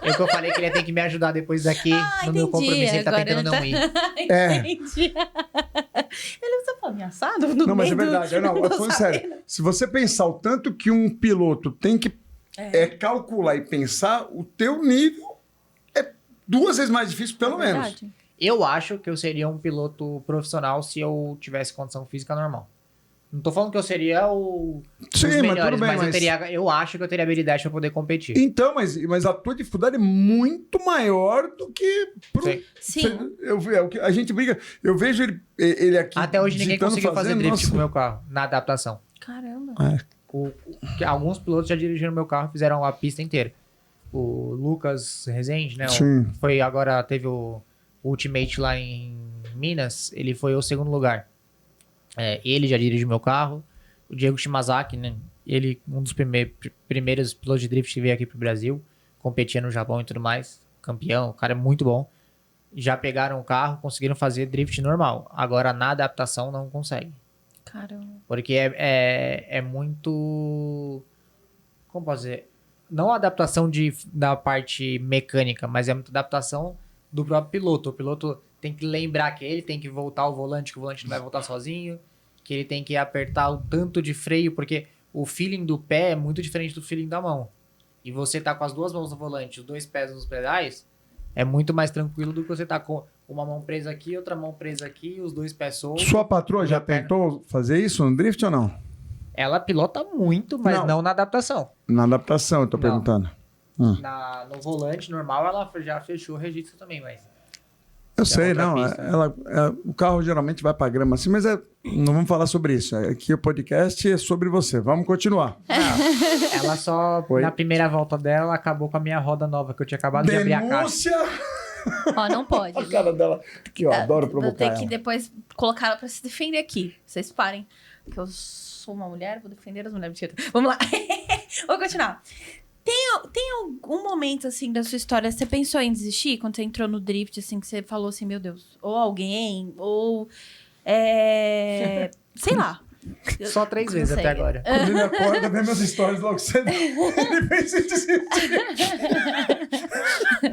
eu falei que ele ia ter que me ajudar depois daqui no meu entendi. compromisso, ele tá Agora tentando não ele ir. É. Entendi. Ele você foi ameaçado? No não, mas é meio do- verdade. Não, do falando sabendo. sério. Se você pensar o tanto que um piloto tem que calcular e pensar, o teu nível é 2 vezes mais difícil, pelo menos. Verdade. Eu acho que eu seria um piloto profissional se eu tivesse condição física normal. Não tô falando que eu seria um dos Sim, mas melhores, tudo bem, mas eu acho que eu teria habilidade para poder competir. Então, mas a tua dificuldade é muito maior do que... Sim. Sim. A gente briga. Eu vejo ele aqui. Até hoje ninguém digitando, conseguiu fazer fazendo, drift nossa. com o meu carro, na adaptação. Caramba. Alguns pilotos já dirigiram meu carro e fizeram a pista inteira. O Lucas Rezende, né? Sim. Foi agora, teve o Ultimate lá em Minas, ele foi o 2º lugar. Ele já dirigiu meu carro. O Diego Shimazaki, né? Ele, um dos primeiros pilotos de drift que veio aqui pro Brasil, competia no Japão e tudo mais. Campeão, o cara é muito bom. Já pegaram o carro, conseguiram fazer drift normal. Agora, na adaptação, não consegue. Caramba. Porque é muito... Como posso dizer? Não a adaptação da parte mecânica, mas é muita adaptação do próprio piloto. O piloto tem que lembrar que ele tem que voltar o volante, que o volante não vai voltar sozinho, que ele tem que apertar o tanto de freio, porque o feeling do pé é muito diferente do feeling da mão. E você tá com as 2 mãos no volante, os 2 pés nos pedais, é muito mais tranquilo do que você tá com uma mão presa aqui, outra mão presa aqui, os 2 pés soltos. Sua patroa já tentou fazer isso no drift ou não? Ela pilota muito, mas não na adaptação. Na adaptação, eu tô perguntando. No volante normal, ela já fechou o registro também, mas... Eu sei, não. pista, O carro geralmente vai pra grama assim, mas não vamos falar sobre isso. Aqui o podcast é sobre você. Vamos continuar. Ela só, na primeira volta dela, acabou com a minha roda nova, que eu tinha acabado de abrir a caixa. Denúncia! Ó, não pode. A cara dela, que eu adoro provocar Vou ter que ela. depois colocar ela pra se defender aqui. Vocês parem. Porque eu sou uma mulher, vou defender as mulheres. Mentira. Vamos lá. Vou continuar. Tem algum momento, assim, da sua história, você pensou em desistir quando você entrou no drift, assim, que você falou assim, meu Deus, ou alguém, ou... sei lá. Só 3 vezes sei. até agora. Quando ele acorda, vê meus stories logo cedo. Ele pensa em desistir.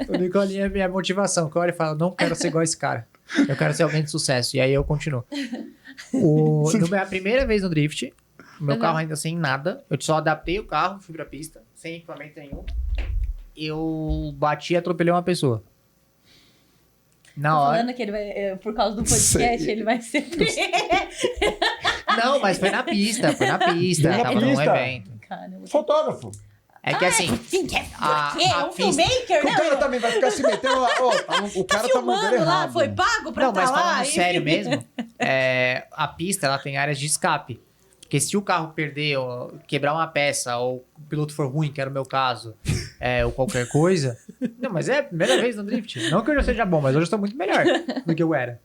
O Nicolinha é minha motivação. Que eu olho e falo, não quero ser igual esse cara. Eu quero ser alguém de sucesso. E aí eu continuo. A primeira vez no drift, meu carro ainda sem nada. Eu só adaptei o carro, fui pra pista, sem equipamento nenhum. Eu bati e atropelei uma pessoa. Na hora. Falando que ele vai, por causa do podcast, ele vai ser... Não, mas foi na pista. Na Tava num pista. evento. Caramba. Fotógrafo. É que assim. Um filmmaker, O né? cara também vai ficar se metendo lá. O cara tá mandando filmando lá, errado. foi pago pra Não, mas tá lá. falando enfim. sério mesmo, a pista ela tem áreas de escape. Porque se o carro perder, ou quebrar uma peça, ou o piloto for ruim, que era o meu caso, ou qualquer coisa... Não, mas é a primeira vez no drift. Não que eu já seja bom, mas hoje eu estou muito melhor do que eu era.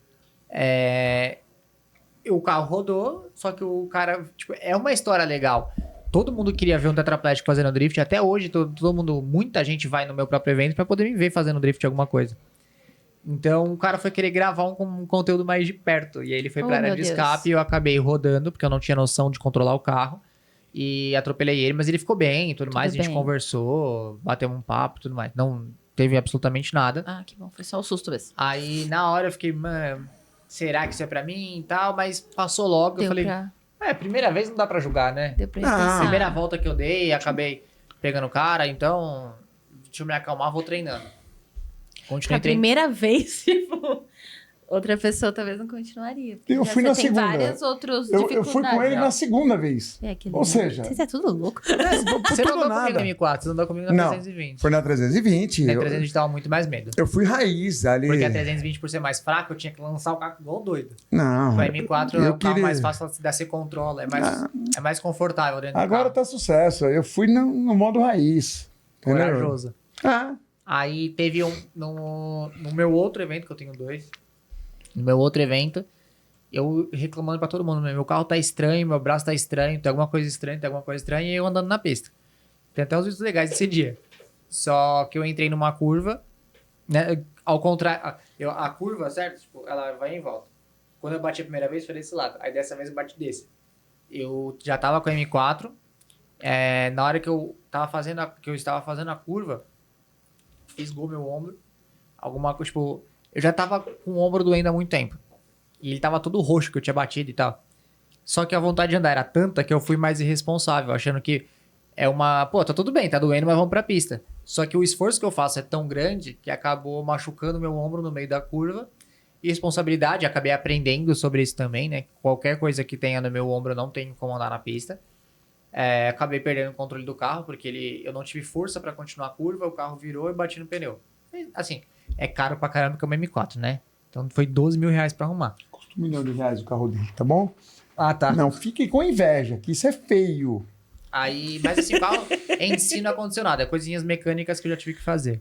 O carro rodou, só que o cara... Tipo, é uma história legal. Todo mundo queria ver um tetraplégico fazendo drift. Até hoje, todo mundo... Muita gente vai no meu próprio evento pra poder me ver fazendo drift alguma coisa. Então, o cara foi querer gravar um conteúdo mais de perto. E aí ele foi pra área de escape e eu acabei rodando, porque eu não tinha noção de controlar o carro. E atropelei ele, mas ele ficou bem e tudo mais. A gente conversou, bateu um papo e tudo mais. Não teve absolutamente nada. Ah, que bom. Foi só o susto mesmo. Aí, na hora, eu fiquei, mano, será que isso é pra mim e tal? Mas passou logo. Eu falei, primeira vez não dá pra julgar, né? Deu pra pensar. Primeira volta que eu dei, acabei pegando o cara. Então, deixa eu me acalmar, vou treinando. Continuei a primeira vez, tipo, outra pessoa talvez não continuaria. Eu fui na segunda. Tem várias outras dificuldades. Eu fui com ele na segunda vez. Ou seja... Vocês é tudo louco. Você não andou comigo na M4, você andou comigo na 320. Foi na 320. Na 320 tava muito mais medo. Eu fui raiz ali. Porque a 320, por ser mais fraco, eu tinha que lançar o carro igual doido. Não. A M4 é o carro mais fácil de você controla, é mais confortável dentro do carro. Agora tá sucesso. Eu fui no modo raiz. Corajoso. Ah. Aí teve no meu outro evento, que eu tenho 2. No meu outro evento, eu reclamando pra todo mundo, meu carro tá estranho, meu braço tá estranho, tem alguma coisa estranha, e eu andando na pista. Tem até uns vídeos legais desse dia. Só que eu entrei numa curva, né? Ao contrário, a curva, certo? Tipo, ela vai em volta. Quando eu bati a primeira vez, foi desse lado. Aí dessa vez eu bati desse. Eu já tava com a M4. Na hora que eu estava fazendo a curva, fisgou meu ombro. Alguma coisa, tipo... Eu já tava com o ombro doendo há muito tempo. E ele tava todo roxo que eu tinha batido e tal. Só que a vontade de andar era tanta que eu fui mais irresponsável, achando que tá tudo bem, tá doendo, mas vamos pra pista. Só que o esforço que eu faço é tão grande que acabou machucando meu ombro no meio da curva. Irresponsabilidade, acabei aprendendo sobre isso também, né? Qualquer coisa que tenha no meu ombro eu não tenho como andar na pista. Acabei perdendo o controle do carro, porque eu não tive força pra continuar a curva, o carro virou e bati no pneu. Assim, é caro pra caramba que é uma M4, né? Então foi 12 mil reais pra arrumar. Custa R$1 milhão o carro dele, tá bom? Ah, tá. Não, fique com inveja, que isso é feio. Aí, mas assim, o carro em si não aconteceu nada, coisinhas mecânicas que eu já tive que fazer.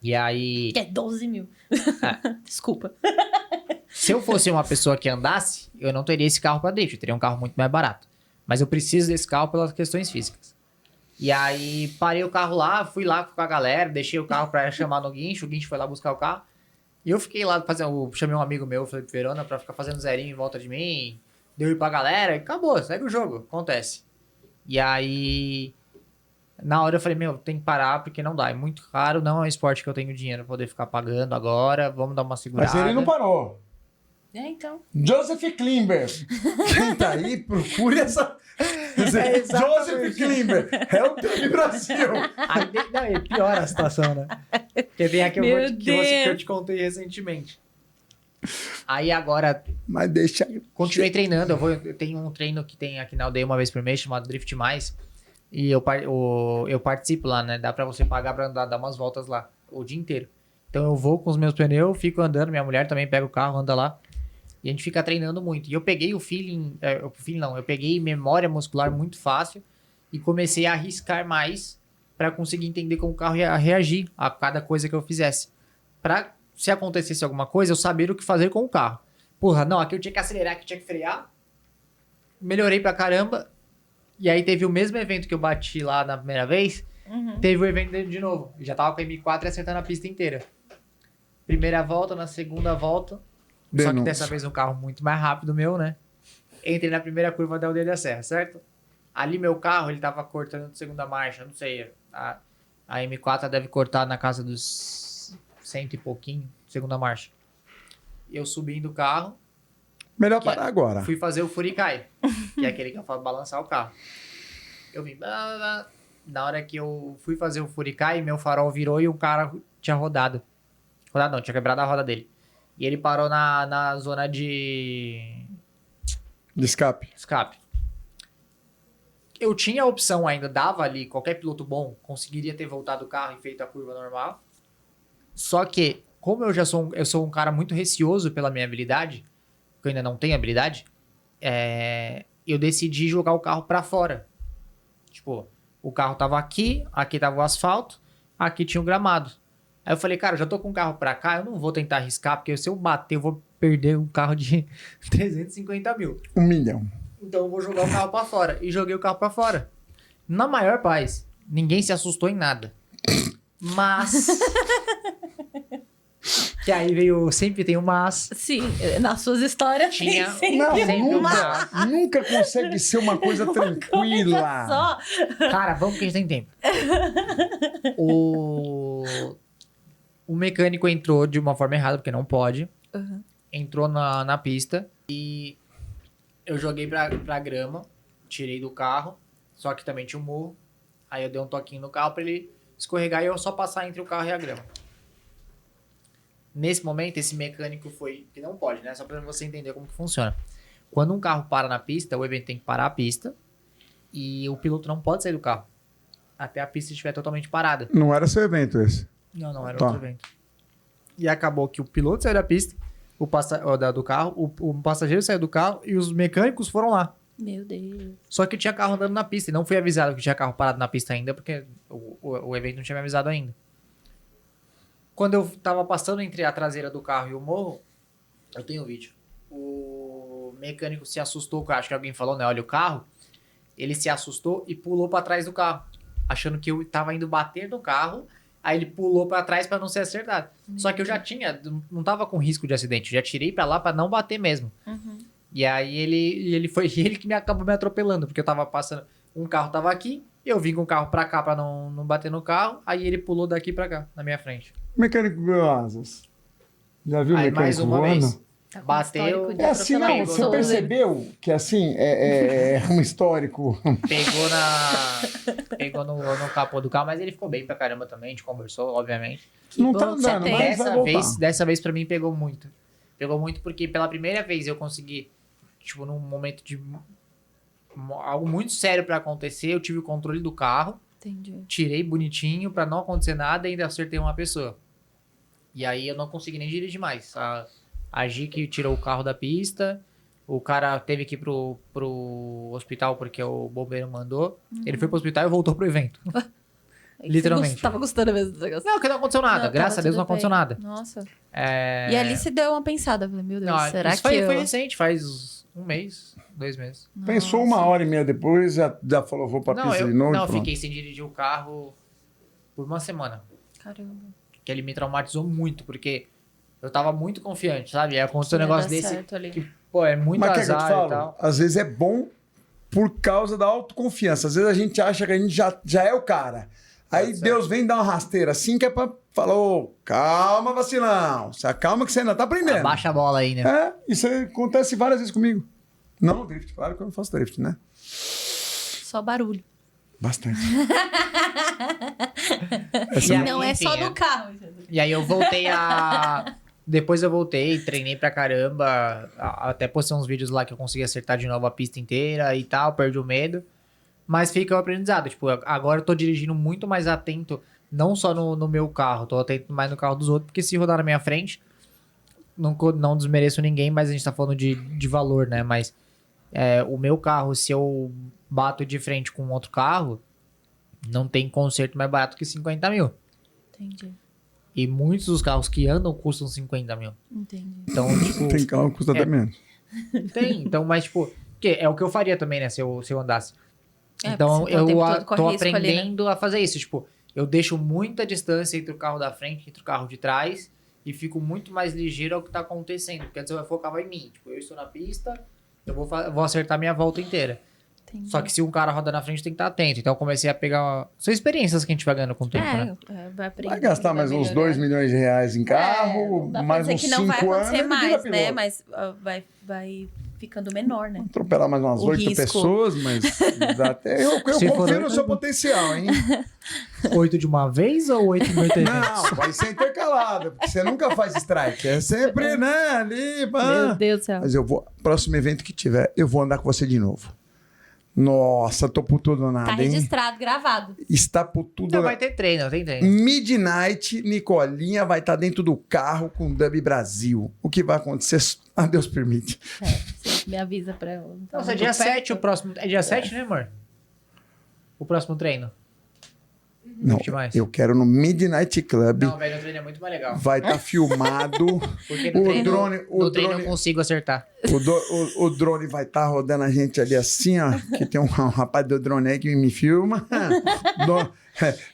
E aí... 12 mil. Desculpa. Se eu fosse uma pessoa que andasse, eu não teria esse carro pra drift, eu teria um carro muito mais barato. Mas eu preciso desse carro pelas questões físicas. E aí, parei o carro lá, fui lá com a galera, deixei o carro pra chamar no guincho, o guincho foi lá buscar o carro. E eu fiquei lá chamei um amigo meu, Felipe Verona, pra ficar fazendo zerinho em volta de mim. Deu ir pra galera e acabou, segue o jogo, acontece. E aí, na hora eu falei, tem que parar porque não dá, é muito caro, não é um esporte que eu tenho dinheiro pra poder ficar pagando agora, vamos dar uma segurada. Mas ele não parou. Então. Joseph Klimber. Quem tá aí, procure essa... Joseph Klimber. É o Team Brasil. Aí piora a situação, né? Porque tem aqui que eu te contei recentemente. Aí agora, Mas deixa... Continuei treinando, eu tenho um treino que tem aqui na aldeia uma vez por mês, chamado Drift Mais, e eu participo lá, né? Dá pra você pagar pra andar, dar umas voltas lá, o dia inteiro. Então eu vou com os meus pneus, fico andando, minha mulher também pega o carro, anda lá, e a gente fica treinando muito. E eu peguei eu peguei memória muscular muito fácil, e comecei a arriscar mais pra conseguir entender como o carro ia reagir a cada coisa que eu fizesse. Pra, se acontecesse alguma coisa, eu saber o que fazer com o carro. Porra, não, aqui eu tinha que acelerar, aqui eu tinha que frear. Melhorei pra caramba. E aí teve o mesmo evento que eu bati lá na primeira vez. Teve o evento de novo. Eu já tava com a M4 e acertando a pista inteira. Primeira volta, na segunda volta. Só que dessa vez um carro muito mais rápido meu, né? Entrei na primeira curva da aldeia da Serra, certo? Ali meu carro, ele tava cortando de segunda marcha. Não sei, a M4 deve cortar na casa dos 100 e pouquinho, segunda marcha. Eu subi do carro. Melhor parar agora. Fui fazer o Furikai, que é aquele que eu falo balançar o carro. Eu vim. Na hora que eu fui fazer o Furikai, meu farol virou e o cara tinha rodado. Rodado não, tinha quebrado a roda dele. E ele parou na zona de escape. Eu tinha a opção ainda, dava ali, qualquer piloto bom conseguiria ter voltado o carro e feito a curva normal. Só que, como eu sou um cara muito receoso pela minha habilidade, que eu ainda não tenho habilidade, eu decidi jogar o carro pra fora. Tipo, o carro tava aqui tava o asfalto, aqui tinha o gramado. Aí eu falei, cara, eu já tô com o carro pra cá, eu não vou tentar arriscar, porque se eu bater, eu vou perder um carro de 350 mil. 1 milhão. Então eu vou jogar o carro pra fora. E joguei o carro pra fora. Na maior paz. Ninguém se assustou em nada. Mas... que aí veio... Sempre tem um mas. Sim, nas suas histórias Tinha... tem Não, sempre um nunca, mas. nunca consegue ser uma coisa tranquila. Só. Cara, vamos que a gente tem tempo. O mecânico entrou de uma forma errada, porque não pode. Uhum. Entrou na pista e eu joguei pra grama, tirei do carro, só que também tinha um morro. Aí eu dei um toquinho no carro pra ele escorregar e eu só passar entre o carro e a grama. Nesse momento, esse mecânico foi... que não pode, né? Só pra você entender como que funciona. Quando um carro para na pista, o evento tem que parar a pista e o piloto não pode sair do carro até a pista estiver totalmente parada. Não era seu evento esse? Não, era Tá. outro evento. E acabou que o piloto saiu da pista, do carro, o passageiro saiu do carro e os mecânicos foram lá. Meu Deus. Só que tinha carro andando na pista e não fui avisado que tinha carro parado na pista ainda, porque o evento não tinha me avisado ainda. Quando eu tava passando entre a traseira do carro e o morro, eu tenho um vídeo. O mecânico se assustou, acho que alguém falou, né? Olha o carro. Ele se assustou e pulou pra trás do carro, achando que eu tava indo bater no carro. Aí ele pulou pra trás pra não ser acertado. Só que eu já não tava com risco de acidente. Já tirei pra lá pra não bater mesmo. Uhum. E aí ele que acabou me atropelando, porque eu tava passando, um carro tava aqui, eu vim com o carro pra cá pra não bater no carro, aí ele pulou daqui pra cá, na minha frente. O mecânico ganhou asas. Já viu o Aí mecânico mais uma voando? vez, Tá com bateu, histórico de É assim, não. atropelamento. Você percebeu que assim é um histórico. pegou no capô do carro, mas ele ficou bem pra caramba também, a gente conversou, obviamente. Não bom tá que você andando, tem. mas vai voltar. Dessa vez pra mim pegou muito. Pegou muito porque pela primeira vez eu consegui, tipo, num momento de algo muito sério pra acontecer, eu tive o controle do carro, Entendi. tirei bonitinho pra não acontecer nada e ainda acertei uma pessoa. E aí eu não consegui nem dirigir mais. A Gique tirou o carro da pista, o cara teve que ir pro hospital porque o bombeiro mandou. Ele foi pro hospital e voltou pro evento. Literalmente. Você tava gostando mesmo do negócio. Não, que não aconteceu nada. Não, Graças tava a Deus tudo não aconteceu bem. nada. Nossa. É... E ali você deu uma pensada. Falei, meu Deus, Não, será isso que foi recente, faz um mês, 2 meses. Pensou Nossa. 1h30 depois, já falou, vou pra pista de novo. Não, e pronto. fiquei sem dirigir o carro por uma semana. Caramba. Que ele me traumatizou muito, porque eu tava muito confiante, sabe? Aí aconteceu um Ia negócio dar desse certo ali. que, pô, é muito Mas quer que eu te azar e falo? tal. Às vezes é bom por causa da autoconfiança. Às vezes a gente acha que a gente já é o cara. Aí Certo. Deus vem dar uma rasteira assim que é pra falar, ô, calma, vacilão. Se acalma que você ainda tá aprendendo. Abaixa a bola aí, né? Isso acontece várias vezes comigo. Não, drift, claro que eu não faço drift, né? Só barulho. Bastante. E aí, Não é enfim, só no carro. E aí eu voltei a Depois eu voltei, treinei pra caramba. Até postei uns vídeos lá que eu consegui acertar de novo a pista inteira e tal, perdi o medo. Mas fica o aprendizado. Tipo, agora eu tô dirigindo muito mais atento, não só no meu carro, tô atento mais no carro dos outros, porque se rodar na minha frente, não desmereço ninguém, mas a gente tá falando de valor, né? Mas o meu carro, se eu bato de frente com outro carro, não tem conserto mais barato que 50 mil. Entendi. E muitos dos carros que andam custam 50 mil. Entendi. Então, tipo... Tem carro que custa até menos. Tem, então, mas, tipo... Que é o que eu faria também, né? Se eu andasse. Então, porque você tá o tempo todo, corre tô risco ali, né? aprendendo a fazer isso. Tipo, eu deixo muita distância entre o carro da frente e entre o carro de trás e fico muito mais ligeiro ao que tá acontecendo. Porque antes eu focava em mim. Tipo, eu estou na pista, eu vou acertar minha volta inteira. Entendi. Só que se um cara roda na frente, tem que estar atento. Então, eu comecei a pegar... São experiências que a gente vai ganhando com o tempo, né? Vai aprender. Vai gastar mais uns 2 milhões de reais em carro, não dá pra mais dizer uns que 5 não vai anos. acontecer ele vira mais, né? piloto. Mas vai ficando menor, né? Atropelar mais umas O 8 risco. pessoas, mas dá até. Eu Se for confio no oito, seu potencial, hein? 8 de uma vez ou 8 em 8 eventos? Não, vai ser intercalado, porque você nunca faz strike. É sempre, né, ali. Pá. Meu Deus do céu. Mas eu vou. Próximo evento que tiver, eu vou andar com você de novo. Nossa, tô por tudo ou nada, Tá hein? registrado, gravado. Está por tudo Não, ou vai nada. ter treino, tem treino. Midnight, Nicolinha vai estar dentro do carro com o Dub Brasil. O que vai acontecer? Ah, Deus permite. Você me avisa pra ela. Então, Nossa, é dia 7 o próximo. É dia 7, né, amor? O próximo treino. Não, Demais. eu quero no Midnight Club. Não, velho, o treino é muito mais legal. Vai estar filmado. Porque O no treino, drone- o no treino drone- eu consigo acertar. O drone vai estar rodando a gente ali assim, ó. Que tem um rapaz do drone aí que me filma.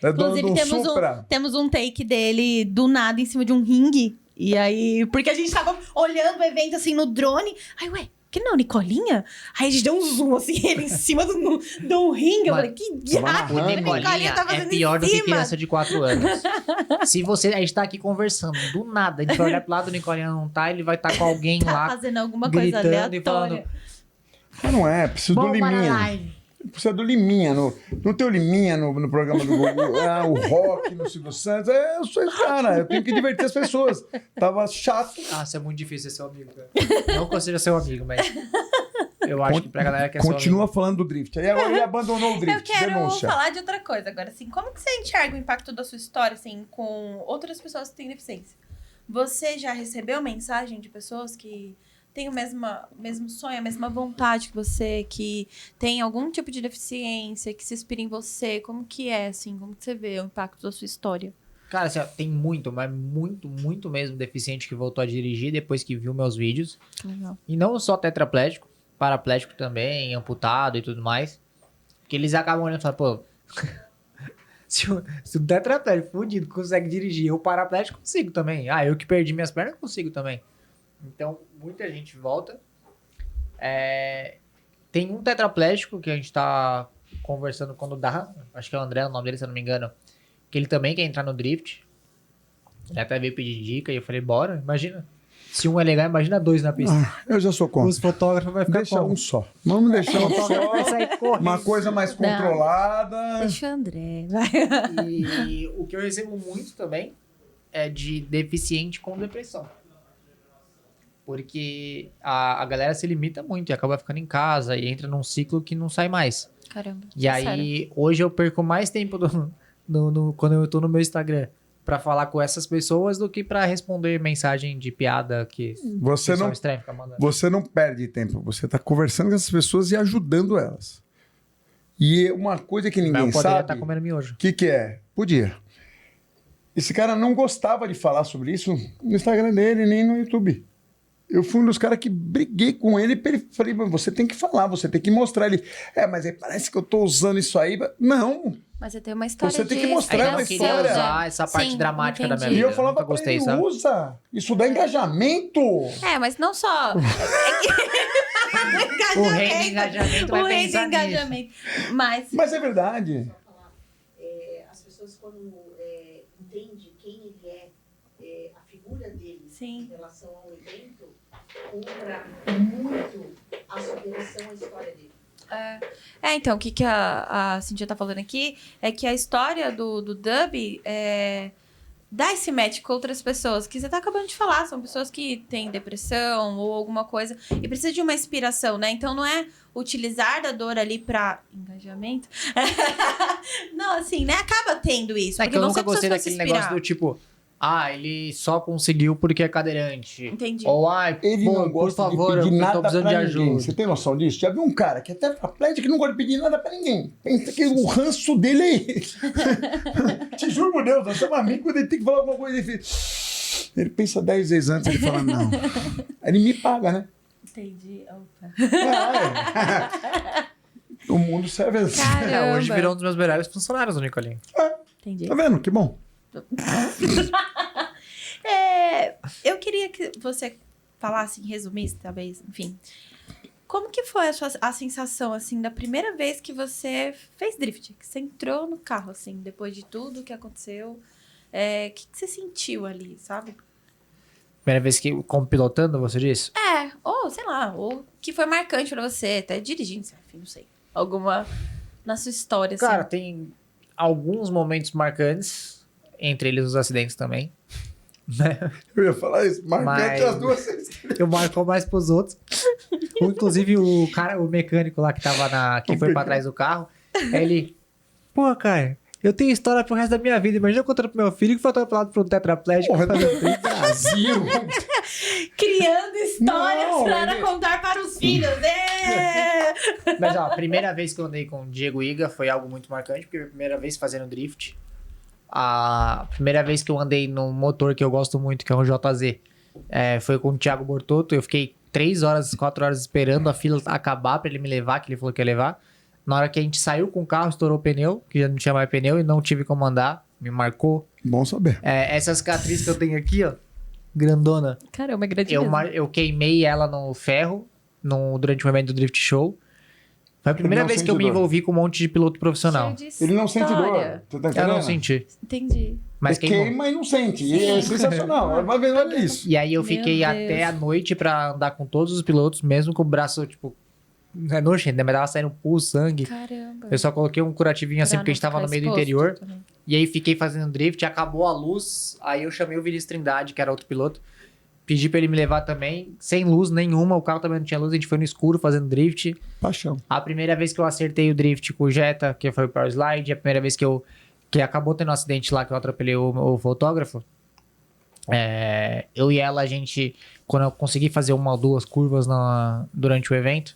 É dono de Inclusive, um Supra. temos um take dele do nada em cima de um ringue. E aí, porque a gente tava olhando o evento assim no drone. Aí, ué, que não, Nicolinha? Aí a gente deu um zoom assim, ele em cima do ringue. Eu Mano, falei, que O diabo a Nicolinha tá é fazendo pior em do que cima? criança de 4 anos. Se você... A gente tá aqui conversando, do nada, a gente vai olhar pro lado, o Nicolinha não tá, ele vai estar com alguém Tá lá, fazendo alguma coisa gritando e aleatória. falando... Mas não é, preciso do Vamos para a Liminha. live. Precisa do Liminha. Não tem o Liminha no programa do Google. O Rock no Silvio Santos. Eu sou esse cara, eu tenho que divertir as pessoas. Tava chato. Nossa, é muito difícil ser seu amigo, cara. Não que eu seja seu amigo, mas... Eu acho que pra galera que é seu Continua amigo... falando do drift. Aí agora ele abandonou o drift. Eu quero Denúncia. falar de outra coisa agora, assim. Como que você enxerga o impacto da sua história, assim, com outras pessoas que têm deficiência? Você já recebeu mensagem de pessoas que têm o mesmo sonho, a mesma vontade que você, que tem algum tipo de deficiência, que se inspira em você? Como que é, assim? Como que você vê o impacto da sua história? Cara, assim, ó, tem muito, mas muito mesmo deficiente que voltou a dirigir depois que viu meus vídeos. Legal. E não só tetraplégico, paraplégico também, amputado e tudo mais. Que eles acabam olhando e falam, pô... se o tetraplégico fudido consegue dirigir, eu paraplégico consigo também. Ah, eu que perdi minhas pernas consigo também. Então, muita gente volta. Tem um tetraplégico que a gente tá conversando quando dá. Acho que é o André, o nome dele, se eu não me engano. Que ele também quer entrar no drift. Ele até veio pedir dica e eu falei, bora, imagina. Se um é legal, imagina 2 na pista. Eu já sou contra. Os fotógrafos vão ficar Deixa como? um só. Vamos deixar um Vai só. sair correndo. Uma coisa mais controlada. Deixa o André, vai. E o que eu recebo muito também é de deficiente com depressão. Porque a galera se limita muito e acaba ficando em casa e entra num ciclo que não sai mais. Caramba. E aí, hoje eu perco mais tempo quando eu tô no meu Instagram pra falar com essas pessoas do que pra responder mensagem de piada que Você o pessoal não, estranho fica mandando. você não perde tempo. Você está conversando com essas pessoas e ajudando elas. E uma coisa que Mas ninguém eu poderia sabe... estar comendo miojo. O que é? Podia. Esse cara não gostava de falar sobre isso no Instagram dele, nem no YouTube. Eu fui um dos caras que briguei com ele e falei, você tem que falar, você tem que mostrar. Ele, mas aí parece que eu tô usando isso aí. Não. Mas você tem uma história Você tem que de mostrar Aí uma não esperança. queria história. usar essa parte Sim, dramática da minha entendi. E vida. eu falava nunca pra gostei, ele, sabe? usa. Isso dá engajamento. Mas não só. O rei do engajamento vai O rei do pensar nisso. engajamento. Mas É verdade. As pessoas quando entendem quem ele é, a figura dele Sim. em relação ao evento, compra muito a superação, a história dele. então, o que a Cintia tá falando aqui é que a história do Dub dar esse match com outras pessoas, que você tá acabando de falar, são pessoas que têm depressão ou alguma coisa e precisa de uma inspiração, né? Então não é utilizar da dor ali pra engajamento. Não, assim, né? Acaba tendo isso. É porque que eu vão nunca ser pessoas gostei que vão se daquele negócio inspirar. do tipo, ele só conseguiu porque é cadeirante. Entendi. Ou, Ele pô, não por gosta favor, de pedir eu tô nada precisando pra de ninguém. ajuda. Você tem noção disso? Já viu um cara que é tetraplégico que não gosta de pedir nada pra ninguém. Pensa que o ranço dele é esse. Te juro por Deus, nós somos amigos, quando ele tem que falar alguma coisa, ele pensa 10 vezes antes, ele fala, não. Aí ele me paga, né? Entendi. Opa. O mundo serve assim. Caramba. Hoje virou um dos meus melhores funcionários, o Nicolinho. Entendi. Tá vendo? Que bom. Eu queria que você falasse, resumisse, talvez, enfim. Como que foi a sensação, assim, da primeira vez que você fez drift? Que você entrou no carro, assim, depois de tudo que aconteceu. O que você sentiu ali, sabe? Primeira vez que, como pilotando, você disse? Ou, sei lá, ou que foi marcante pra você, até dirigindo, enfim, não sei. Alguma na sua história, assim. Cara, tem alguns momentos marcantes, entre eles os acidentes também. Né? Eu ia falar isso, marcante Mas- as duas vezes. Eu marco mais pros outros. Inclusive, o mecânico lá que tava que foi pra trás do carro, ele... Pô, cara, eu tenho história pro resto da minha vida. Imagina eu contando pro meu filho que foi atropelado por um tetraplégico. Porra, fazendo do Brasil. Criando histórias Não, para ele- contar para os filhos. Mas, ó, a primeira vez que eu andei com o Diego Iga foi algo muito marcante, porque foi a primeira vez fazendo drift. A primeira vez que eu andei num motor que eu gosto muito, que é um JZ, foi com o Thiago Bortotto. Eu fiquei 3 horas, 4 horas esperando a fila acabar pra ele me levar, que ele falou que ia levar. Na hora que a gente saiu com o carro, estourou o pneu, que já não tinha mais pneu e não tive como andar. Me marcou. Bom saber. Essa cicatriz que eu tenho aqui, ó, grandona. Caramba, é grande Eu queimei ela no ferro durante o evento do Drift Show. Foi a primeira não vez que eu sente me dor. envolvi com um monte de piloto profissional. Ele não sente dor. Tu tá Eu entendendo? não senti, Entendi. mas Ele queimou. queima e não sente. E é sensacional. Vai ver, olha isso. E aí eu Meu fiquei Deus. até a noite pra andar com todos os pilotos, mesmo com o braço, tipo... É nojento, né? Mas tava saindo pulso, sangue. Caramba. Eu só coloquei um curativinho assim, Pra porque a não gente tava ficar no meio do exposto interior. também. E aí fiquei fazendo drift, acabou a luz. Aí eu chamei o Vinícius Trindade, que era outro piloto. Pedi pra ele me levar também, sem luz nenhuma. O carro também não tinha luz, a gente foi no escuro fazendo drift. Paixão. A primeira vez que eu acertei o drift com o Jetta, que foi o Power Slide. A primeira vez que acabou tendo um acidente lá, que eu atropelei o fotógrafo. Eu e ela, quando eu consegui fazer 1 ou 2 curvas durante o evento,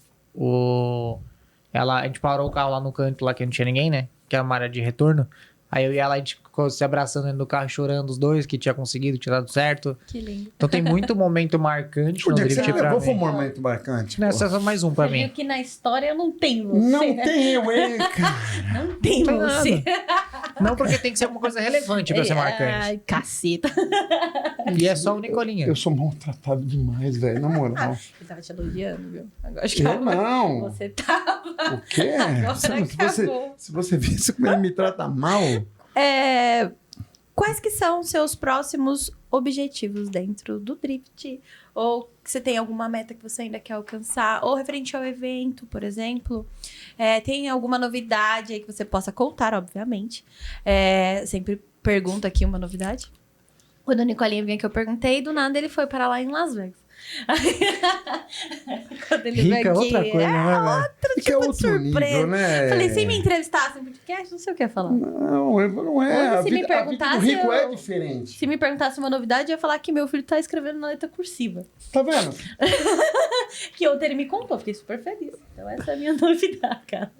a gente parou o carro lá no canto, lá que não tinha ninguém, né? Que era uma área de retorno. Aí eu e ela, a gente ficou se abraçando dentro do carro, chorando os dois, que tinha conseguido, tinha dado certo. Que lindo. Então tem muito momento marcante O no dia que você drift pra levou foi um mim. momento marcante. Não, só mais um pra Você viu mim. que na história não tem você. Não né? tem eu, cara. Não tem Não tem você. Não porque tem que ser alguma coisa relevante pra ser marcante. Ai, caceta. E é só o Nicolinha. Eu sou maltratado demais, velho. Na moral. Eu tava te elogiando, viu? Agora que Eu não. você tava. O quê? Agora acabou. Se você visse como ele me trata mal. Quais que são os seus próximos objetivos dentro do drift? Ou que você tem alguma meta que você ainda quer alcançar? Ou referente ao evento, por exemplo? Tem alguma novidade aí que você possa contar, obviamente? Sempre pergunto aqui uma novidade. Quando o Nicolinha vinha que eu perguntei, do nada ele foi para lá em Las Vegas. Quando ele Rica é veio aqui, outra coisa, né, velho? Que é tipo de outro surpresa. nível, né? Falei, sem me entrevistasse no podcast, não sei o que ia falar. Não é. Hoje, se me A vida do perguntasse, rico é eu- diferente. Se me perguntasse uma novidade, eu ia falar que meu filho tá escrevendo na letra cursiva. Tá vendo? Que ontem ele me contou, fiquei super feliz. Então essa é a minha novidade, cara.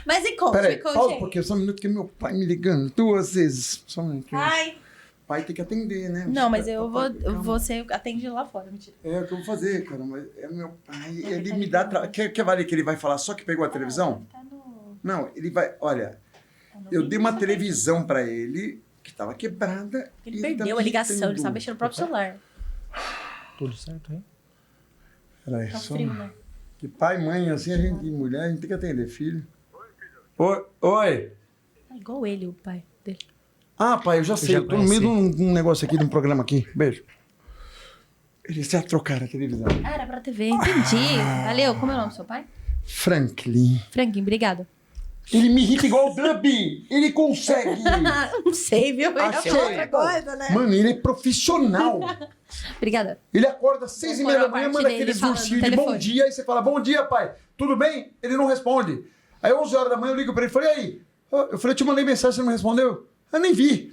Mas e conte, Peraí, me conte pausa aí. porque só um minuto que meu pai me ligando 2 vezes. Só um minuto. Ai, O pai tem que atender, né? não, mas eu Calma. você atende lá fora, mentira. É o que eu vou fazer, cara. Mas é meu pai. Ele me dá. Quer valer que ele vai falar só que pegou a televisão? Tá no... Não, ele vai. Olha, tá no eu dei uma vídeo. televisão pra ele que tava quebrada. Ele e perdeu tá a ligação, ele tentando. estava mexendo no próprio celular. Tudo certo, hein? Peraí, Tá só. frio, né? Que pai, mãe, assim, a gente, mulher, a gente tem que atender filho. Oi, oi. É igual ele, o pai dele. Ah, pai, eu já sei. já Eu tô no meio conheci. de um negócio aqui, de um programa aqui. Beijo. Eles já trocaram a televisão. Ah, era pra TV, entendi. Valeu, como é o nome do seu pai? Franklin. Franklin, obrigada. Ele me irrita igual o Dub. Ele consegue. Não sei, viu? É Achei. outra coisa, né? Mano, ele é profissional. Obrigada. Ele acorda às 6h30 da manhã, Parte manda dele aqueles falando no ursinhos de bom telefone. dia. Aí você fala, bom dia, pai. Tudo bem? Ele não responde. Aí 11 horas da manhã eu ligo pra ele e falei, e aí? Eu falei, eu te mandei mensagem, você não me respondeu? Eu nem vi.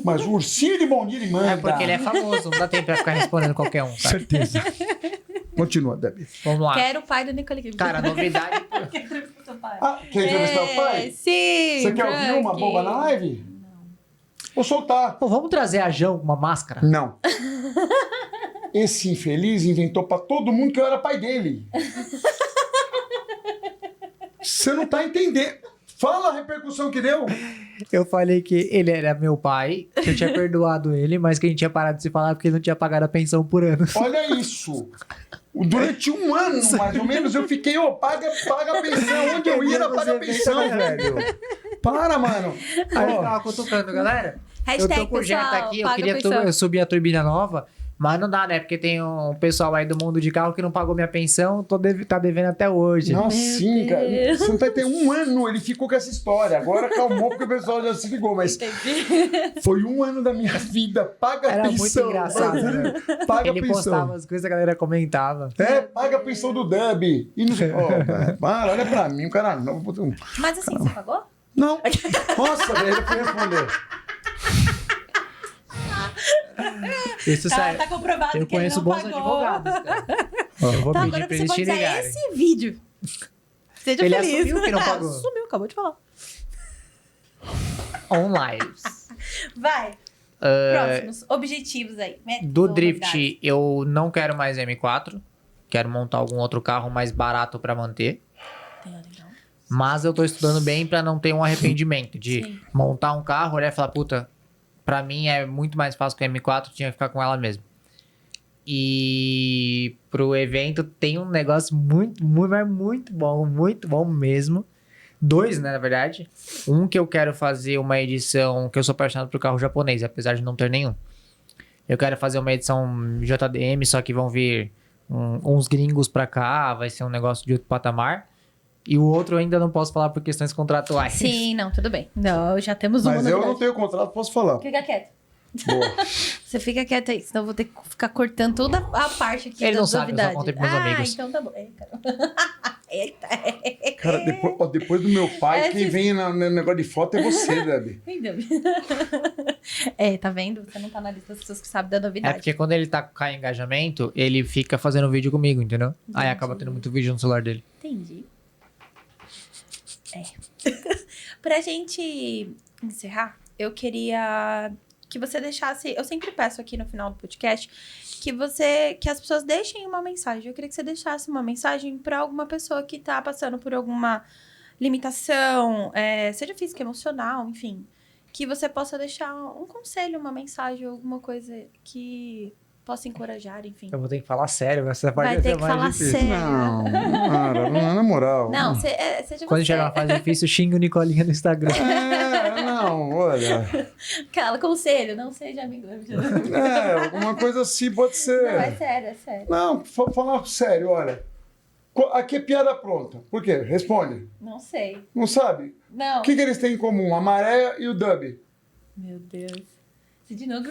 Mas o ursinho de bom dia ele manda. É porque ele é famoso, não dá tempo pra ficar respondendo qualquer um, sabe? Certeza. Continua, Debbie. Vamos lá. Quero o pai do Nicole Kidman. Cara, novidade. Quero entrevistar seu pai. Ah, quer entrevistar o pai? Sim. Você quer ouvir uma Frank. bomba na live? Vou soltar. Pô, vamos trazer a Jão com uma máscara? Não. Esse infeliz inventou pra todo mundo que eu era pai dele. Você não tá entendendo. Fala a repercussão que deu. Eu falei que ele era meu pai, que eu tinha perdoado ele, mas que a gente tinha parado de se falar porque ele não tinha pagado a pensão por ano. Olha isso. Durante um ano, mais ou menos, eu fiquei, paga a pensão. Onde eu ia era paga a pensão, velho. Para, mano. Aí eu Ó, tava cutucando, galera. Hashtag, Eu tô com o Jetta pessoal, aqui, eu paga queria pensão. eu subir a turbina nova, mas não dá, né? Porque tem um pessoal aí do mundo de carro que não pagou minha pensão, tá devendo até hoje. Nossa, Meu sim, cara. Deus. Você não tá entendendo. Um ano ele ficou com essa história. Agora acalmou porque o pessoal já se ligou, mas foi um ano da minha vida. Paga a Era pensão. muito engraçado, né? Paga a Ele pensão. postava as coisas, a galera comentava. É, paga a pensão do Dub. E não sei. Para, olha pra mim, o cara não. Mas assim, você pagou? Não. Nossa, velho, ele foi responder. Isso sai. Tá comprovado Eu que ele conheço não bons pagou. advogados, cara. Eu vou Tá, pedir agora pra você eles pode te usar ligarem. esse vídeo. Seja Ele feliz. assumiu que não pagou. Assumiu, acabou de falar. Online. Vai. Próximos objetivos aí. Metas Do ou Drift, novidades. eu não quero mais M4. Quero montar algum outro carro mais barato pra manter. Legal. Mas eu tô estudando bem pra não ter um arrependimento de Sim. montar um carro, olhar e falar, puta, pra mim é muito mais fácil que a M4, tinha que ficar com ela mesmo. E pro evento tem um negócio muito bom mesmo. Dois, né, na verdade. Um que eu quero fazer uma edição, que eu sou apaixonado por carro japonês, apesar de não ter nenhum. Eu quero fazer uma edição JDM, só que vão vir uns gringos pra cá, vai ser um negócio de outro patamar. E o outro eu ainda não posso falar por questões contratuais. Sim, não, tudo bem. Não, já temos uma Mas eu não novidade. tenho contrato, posso falar. Fica quieto. Boa. Você fica quieto aí, senão eu vou ter que ficar cortando toda a parte aqui Ele da não sabe, eu só novidade. contei pros meus amigos. Então tá bom. Eita. Cara, depois do meu pai, É, quem sim. vem no negócio de foto é você, Debbie. É, tá vendo? Você não tá na lista das pessoas que sabem da É novidade. porque quando ele tá com engajamento, ele fica fazendo vídeo comigo, entendeu? Aí Entendi. acaba tendo muito vídeo no celular dele. Entendi. É. Pra gente encerrar, eu queria que você deixasse. Eu sempre peço aqui no final do podcast que as pessoas deixem uma mensagem. Eu queria que você deixasse uma mensagem pra alguma pessoa que tá passando por alguma limitação, seja física, emocional, enfim. Que você possa deixar um conselho, uma mensagem, alguma coisa que possa encorajar, enfim. Eu vou ter que falar sério, essa parte Vai ter ser que mais falar difícil. sério. Não, cara, não, na moral. Não, seja Quando você. chegar uma fase difícil, xinga o Nicolinha no Instagram. Não, olha. Aquela conselho, não seja amigo. Alguma coisa assim pode ser. Não, é sério, é sério. Não, falar sério, olha. Aqui é piada pronta. Por quê? Responde. Não sei. Não sabe? Não. O que eles têm em comum? A maré e o Dub. Meu Deus. Se de novo,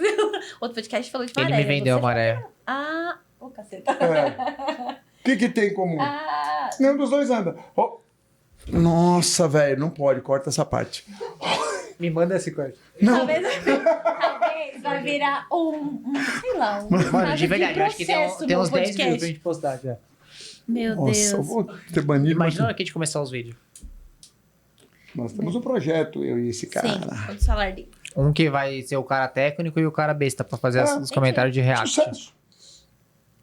outro podcast falou de Ele maré. me vendeu a você- maré. Ah, ô caceta. É. O que tem em comum? Ah, Nenhum dos dois anda. Ó. Nossa, velho, não pode, corta essa parte. Me manda esse corte. Não. talvez vai virar sei lá, Mano, caso de verdade, eu acho que tem processo no uns 10 vídeos podcast. pra gente postar já. Meu Nossa, eu Deus. vou ter banido. Imagina na hora que a gente começar os vídeos. Nós temos um projeto, eu e esse cara. Sim, vamos falar dele. Um que vai ser o cara técnico e o cara besta pra fazer os entendi. comentários de react. Sucesso.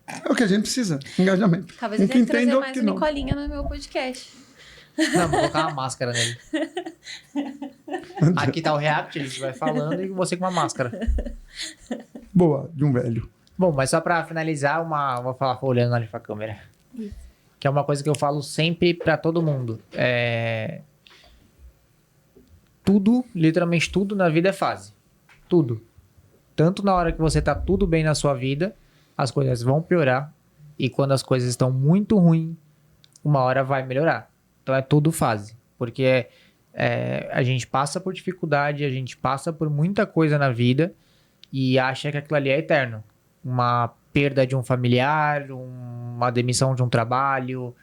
É o que a gente precisa. Engajamento. Talvez Um eu tenha que que entende, trazer outro mais que o não. Nicolinha no meu podcast. Não, vou colocar uma máscara nele. Aqui tá o react, a gente vai falando e você com uma máscara. Boa, de um velho. Bom, mas só pra finalizar, vou falar olhando ali pra câmera. Que é uma coisa que eu falo sempre pra todo mundo. Tudo, literalmente tudo na vida é fase. Tudo. Tanto na hora que você tá tudo bem na sua vida, as coisas vão piorar. E quando as coisas estão muito ruins, uma hora vai melhorar. Então é tudo fase. Porque a gente passa por dificuldade, a gente passa por muita coisa na vida e acha que aquilo ali é eterno. Uma perda de um familiar, uma demissão de um trabalho,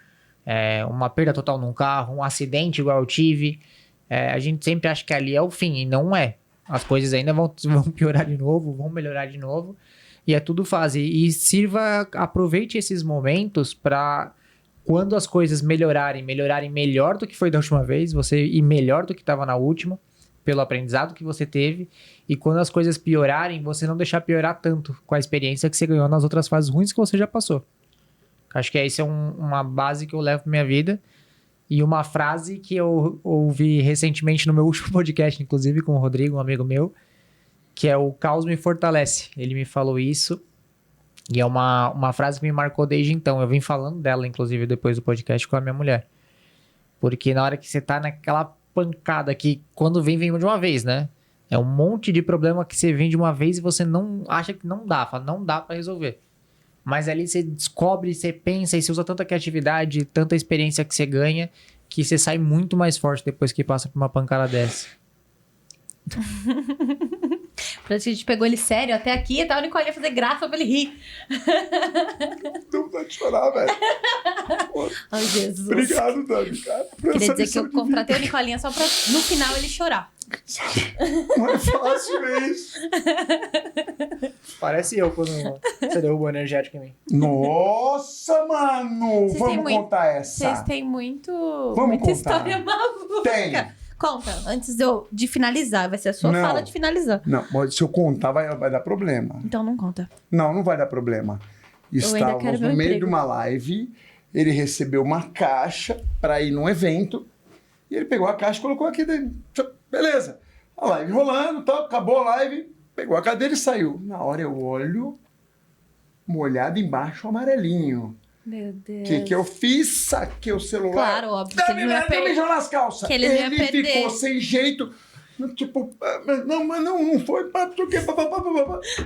uma perda total num carro, um acidente igual eu tive. A gente sempre acha que ali é o fim, e não é. As coisas ainda vão piorar de novo, vão melhorar de novo, e é tudo fase. E aproveite esses momentos para, quando as coisas melhorarem melhor do que foi da última vez, você ir melhor do que estava na última, pelo aprendizado que você teve, e quando as coisas piorarem, você não deixar piorar tanto com a experiência que você ganhou nas outras fases ruins que você já passou. Acho que essa é uma base que eu levo pra minha vida. E uma frase que eu ouvi recentemente no meu último podcast, inclusive com o Rodrigo, um amigo meu, que é: o caos me fortalece. Ele me falou isso, e é uma frase que me marcou desde então. Eu vim falando dela, inclusive, depois do podcast com a minha mulher. Porque na hora que você tá naquela pancada que, quando vem de uma vez, né? É um monte de problema que você vem de uma vez e você não acha que não dá, fala, não dá pra resolver. Mas ali você descobre, você pensa e você usa tanta criatividade, tanta experiência que você ganha, que você sai muito mais forte depois que passa por uma pancada dessa. Parece que a gente pegou ele sério até aqui, e tá o Nicolinha fazer graça pra ele rir. Não dá de chorar, velho. Ai, Jesus. Obrigado, Dani, cara. Queria dizer que eu contratei o Nicolinha só pra, no final, ele chorar. Não é fácil isso. Parece eu quando você derrubou energético em mim. Nossa, mano! Vocês Vamos têm contar essa. Vocês têm muita contar. história maluca. Tem. Conta, antes de finalizar. Vai ser a sua Não. fala de finalizar. Não, mas se eu contar vai dar problema. Então não conta. Não vai dar problema. ainda quero Estávamos meu no meio emprego. de uma live, ele recebeu uma caixa para ir num evento, e ele pegou a caixa e colocou aqui dentro. Beleza. A live rolando, tal, acabou a live, pegou a cadeira e saiu. Na hora eu olho, molhado embaixo, amarelinho. Meu Deus. O que eu fiz? Saquei o celular. Claro, óbvio. Que ele não ia perder. Mijou nas calças. Que ele não ia Ele perder. ficou sem jeito. Tipo, não foi.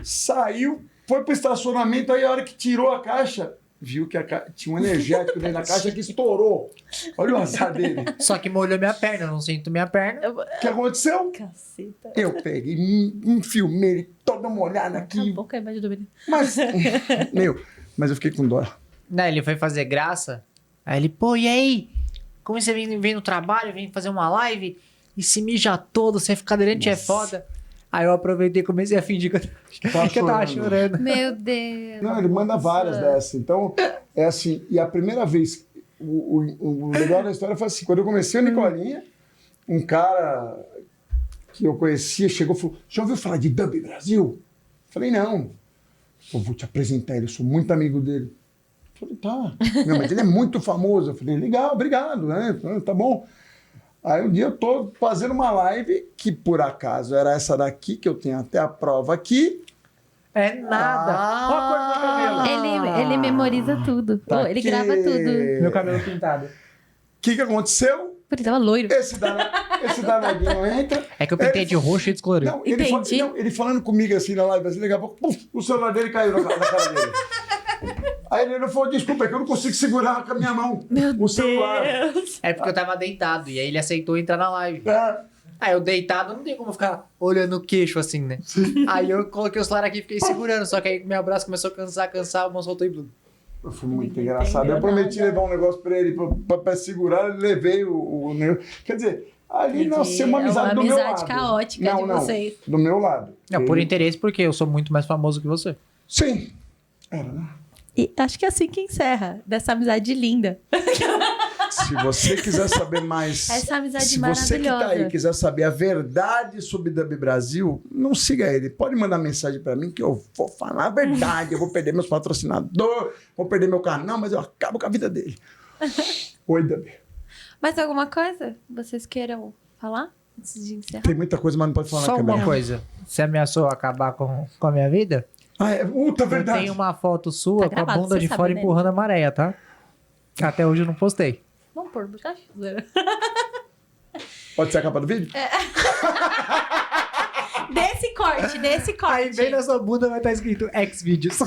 Saiu, foi pro estacionamento. Aí a hora que tirou a caixa, viu que tinha um energético dentro da caixa que estourou. Olha o azar dele. Só que molhou minha perna, eu não sinto minha perna. O que aconteceu? Caceta. Eu peguei, filmei ele toda molhada aqui. Acabou com a imagem do menino. Mas eu fiquei com dó. Né, ele foi fazer graça. Aí ele, pô, e aí? Como você vem no trabalho, vem fazer uma live e se mija todo, ser cadeirante é foda. Aí eu aproveitei e comecei a fingir que eu tava chorando. Meu Deus. Não, ele manda várias dessas. Então, é assim, e a primeira vez, o legal da história foi assim, quando eu comecei o Nicolinha, um cara que eu conhecia chegou e falou, já ouviu falar de Dub Brasil? Falei, não. Eu vou te apresentar ele, eu sou muito amigo dele. Falei, tá. Não, mas ele é muito famoso. Eu falei, legal, obrigado, né? Tá bom. Aí um dia eu tô fazendo uma live que, por acaso, era essa daqui, que eu tenho até a prova aqui. É nada. Ó a cor do meu cabelo. Ele memoriza tudo. Tá Ô, ele aqui. grava tudo. Meu cabelo pintado. O que aconteceu? Ele tava loiro. Esse danadinho entra. É que eu pintei de roxo e descolorido. Não, Entendi. ele falando comigo assim na live, assim, daqui a pouco, puf, o celular dele caiu na cara dele. Aí ele falou, desculpa, é que eu não consigo segurar com a minha mão o celular. Deus. É porque eu tava deitado e aí ele aceitou entrar na live. Aí eu deitado, não tem como ficar olhando o queixo assim, né? Aí eu coloquei o celular aqui e fiquei segurando, só que aí meu braço começou a cansar, o mão soltou e blum. Foi muito engraçado. Eu prometi levar um negócio pra ele, pra segurar, eu levei o negócio. Quer dizer, ali nasceu uma amizade do meu lado. Uma amizade caótica de vocês. Do meu lado. Não, por interesse, porque eu sou muito mais famoso que você. Sim. Era, né? E acho que é assim que encerra, dessa amizade linda. Se você quiser saber mais... Essa amizade se maravilhosa. você que tá aí quiser saber a verdade sobre Dub Brasil, não siga ele. Pode mandar mensagem pra mim que eu vou falar a verdade. Eu vou perder meus patrocinadores, vou perder meu canal, mas eu acabo com a vida dele. Oi, Dub. Mais alguma coisa vocês queiram falar antes de encerrar? Tem muita coisa, mas não pode falar Só na uma câmera. coisa. Você ameaçou acabar com a minha vida? Ah, é? Tá Eu verdade. tenho uma foto sua Tá com a gravado, bunda você de sabe, fora né? empurrando a maré, tá? Até hoje eu não postei. Vamos pôr buscar. Pode ser a capa do vídeo? Desse corte. Aí bem na sua bunda vai estar escrito Xvideos.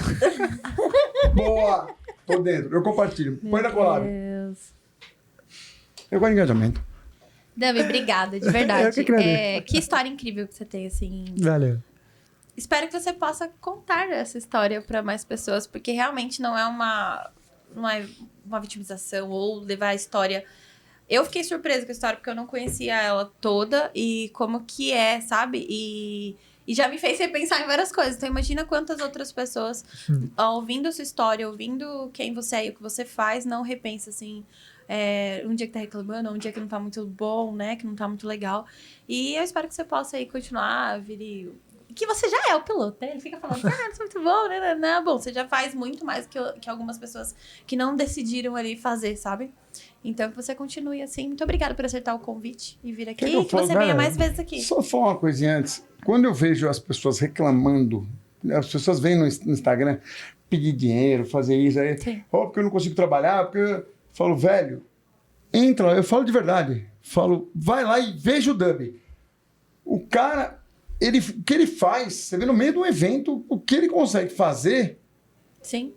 Boa! Tô dentro. Eu compartilho. Põe na collab. Deus. Eu gosto de engajamento. Dami, obrigada, de verdade. Eu que agradeço. Que história incrível que você tem, assim. Valeu. Espero que você possa contar essa história para mais pessoas, porque realmente não é uma vitimização ou levar a história. Eu fiquei surpresa com a história porque eu não conhecia ela toda e como que é, sabe? E já me fez repensar em várias coisas. Então imagina quantas outras pessoas, ouvindo a sua história, ouvindo quem você é e o que você faz, não repensa assim. Um dia que tá reclamando, ou um dia que não tá muito bom, né? Que não tá muito legal. E eu espero que você possa aí continuar, Viri. Que você já é o piloto, né? Ele fica falando, isso é muito bom, né? Não, bom, você já faz muito mais que algumas pessoas que não decidiram ali fazer, sabe? Então, que você continue assim. Muito obrigada por aceitar o convite e vir aqui. Que Que você venha mais vezes aqui. Só falar uma coisinha antes. Quando eu vejo as pessoas reclamando, as pessoas vêm no Instagram pedir dinheiro, fazer isso aí. Sim. Porque eu não consigo trabalhar, porque eu falo, velho, entra lá, eu falo de verdade. Falo, vai lá e veja o Dub. O cara, o que ele faz, você vê no meio de um evento, o que ele consegue fazer, Sim.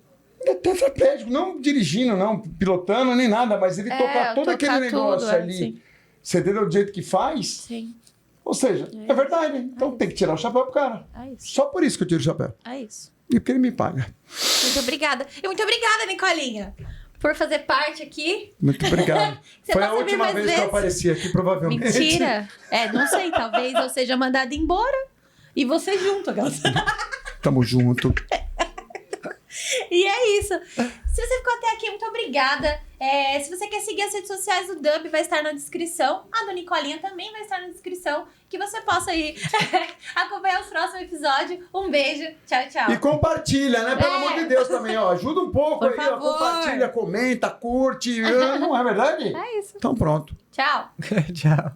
é tetraplégico, não dirigindo, não pilotando, nem nada, mas ele tocar todo aquele negócio tudo, ali, sim. você entendeu do jeito que faz? Sim. Ou seja, é verdade. Então tem que tirar o chapéu pro cara. É isso. Só por isso que eu tiro o chapéu. É isso. E porque ele me paga. Muito obrigada. E muito obrigada, Nicolinha, por fazer parte aqui. Muito obrigado. Você Foi a passa a vir última mais vez que eu vezes? apareci aqui, provavelmente. Mentira. Não sei, talvez eu seja mandada embora e você junto, aquelas. Tamo junto. E é isso. Se você ficou até aqui, muito obrigada. Se você quer seguir as redes sociais do Dub, vai estar na descrição. A do Nicolinha também vai estar na descrição. Que você possa ir acompanhar os próximos episódios. Um beijo. Tchau, tchau. E compartilha, né? Pelo amor de Deus também, ó. Ajuda um pouco Por aí, ó. favor. Compartilha, comenta, curte. Não é verdade? É isso. Então pronto. Tchau. Tchau.